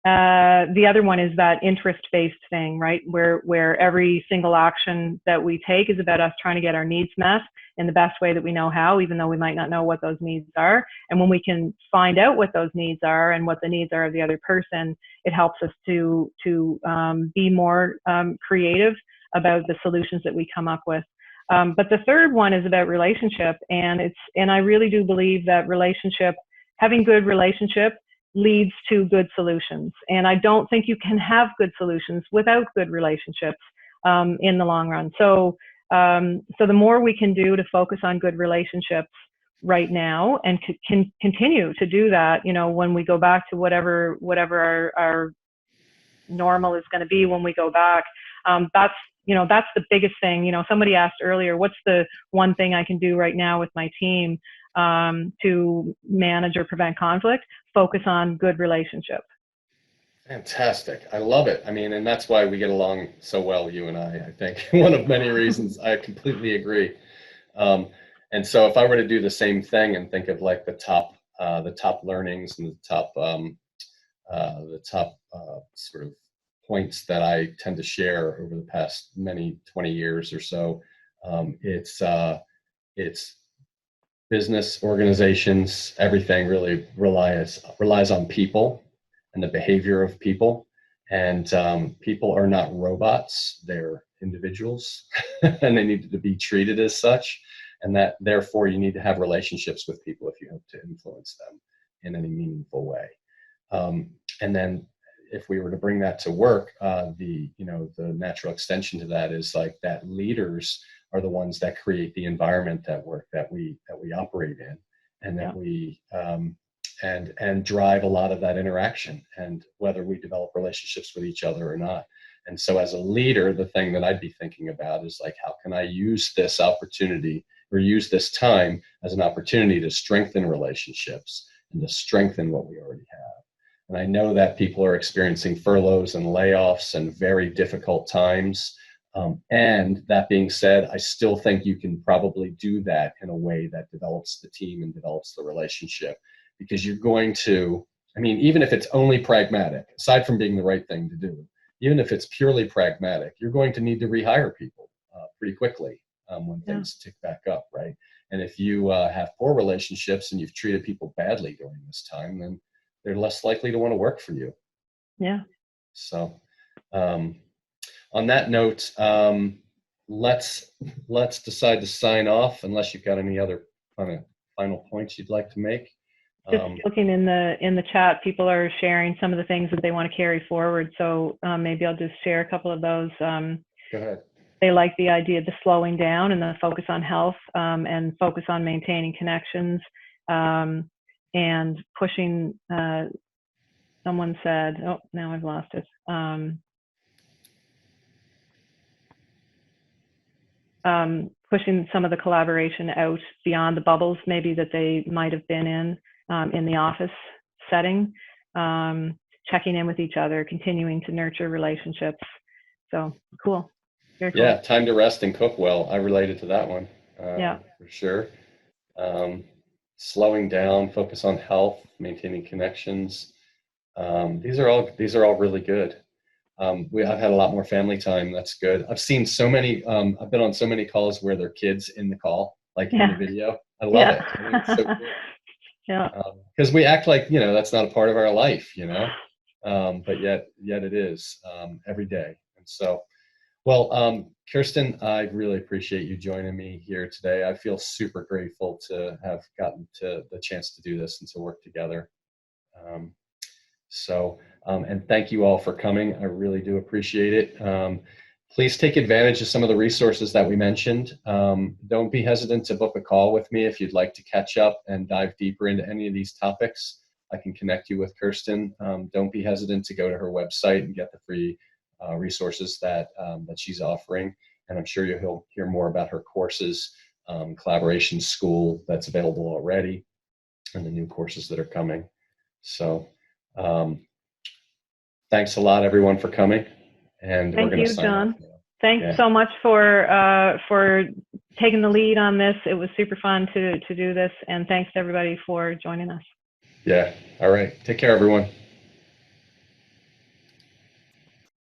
The other one is that interest-based thing, right? Where every single action that we take is about us trying to get our needs met in the best way that we know how, even though we might not know what those needs are. And when we can find out what those needs are and what the needs are of the other person, it helps us to be more creative about the solutions that we come up with. But the third one is about relationship, and I really do believe that having good relationship leads to good solutions. And I don't think you can have good solutions without good relationships in the long run. So the more we can do to focus on good relationships right now, and can continue to do that, when we go back to whatever our normal is going to be when we go back, that's the biggest thing. Somebody asked earlier, what's the one thing I can do right now with my team to manage or prevent conflict? Focus on good relationships. Fantastic. I love it. I mean, and that's why we get along so well, you and I think. One of many reasons. I completely agree. And so if I were to do the same thing and think of like the top learnings and the top sort of points that I tend to share over the past 20 years or so, it's business, organizations, everything really relies on people and the behavior of people. And people are not robots, they're individuals and they need to be treated as such. And that therefore you need to have relationships with people if you hope to influence them in any meaningful way. And then if we were to bring that to work, the natural extension to that is like that leaders are the ones that create the environment that we operate in, and that we and drive a lot of that interaction, and whether we develop relationships with each other or not. And so as a leader, the thing that I'd be thinking about is like, how can I use this opportunity or use this time as an opportunity to strengthen relationships and to strengthen what we already have. And I know that people are experiencing furloughs and layoffs and very difficult times. And that being said, I still think you can probably do that in a way that develops the team and develops the relationship, because you're going to, I mean, even if it's only pragmatic, aside from being the right thing to do, even if it's purely pragmatic, you're going to need to rehire people pretty quickly when things tick back up, right? And if you have poor relationships and you've treated people badly during this time, then they're less likely to want to work for you. Yeah. So on that note, let's decide to sign off, unless you've got any other kind of final points you'd like to make. Just looking in the chat, people are sharing some of the things that they want to carry forward. So maybe I'll just share a couple of those. Go ahead. They like the idea of the slowing down and the focus on health, and focus on maintaining connections, and pushing, someone said, oh, now I've lost it. Pushing some of the collaboration out beyond the bubbles maybe that they might have been in the office setting. checking in with each other, continuing to nurture relationships. So cool. Very cool. Yeah, time to rest and cook well. I related to that one, Yeah. for sure. Um, Slowing down, focus on health, maintaining connections. These are all really good. I've had a lot more family time. That's good. I've seen so many. I've been on so many calls where there are kids in the call, like in the Yeah. video. I love Yeah. it. I think it's so cool. Yeah. Because we act like that's not a part of our life, but yet it is every day. And so, well, Kirsten, I really appreciate you joining me here today. I feel super grateful to have gotten to the chance to do this and to work together. Um, and thank you all for coming. I really do appreciate it. Please take advantage of some of the resources that we mentioned. Don't be hesitant to book a call with me if you'd like to catch up and dive deeper into any of these topics. I can connect you with Kirsten. Don't be hesitant to go to her website and get the free resources that she's offering. And I'm sure you'll hear more about her courses, collaboration school that's available already, and the new courses that are coming. So thanks a lot, everyone, for coming. And we're Thank going to you, sign off John. now. Thanks so much for taking the lead on this. It was super fun to do this, and thanks to everybody for joining us. Yeah. All right. Take care, everyone.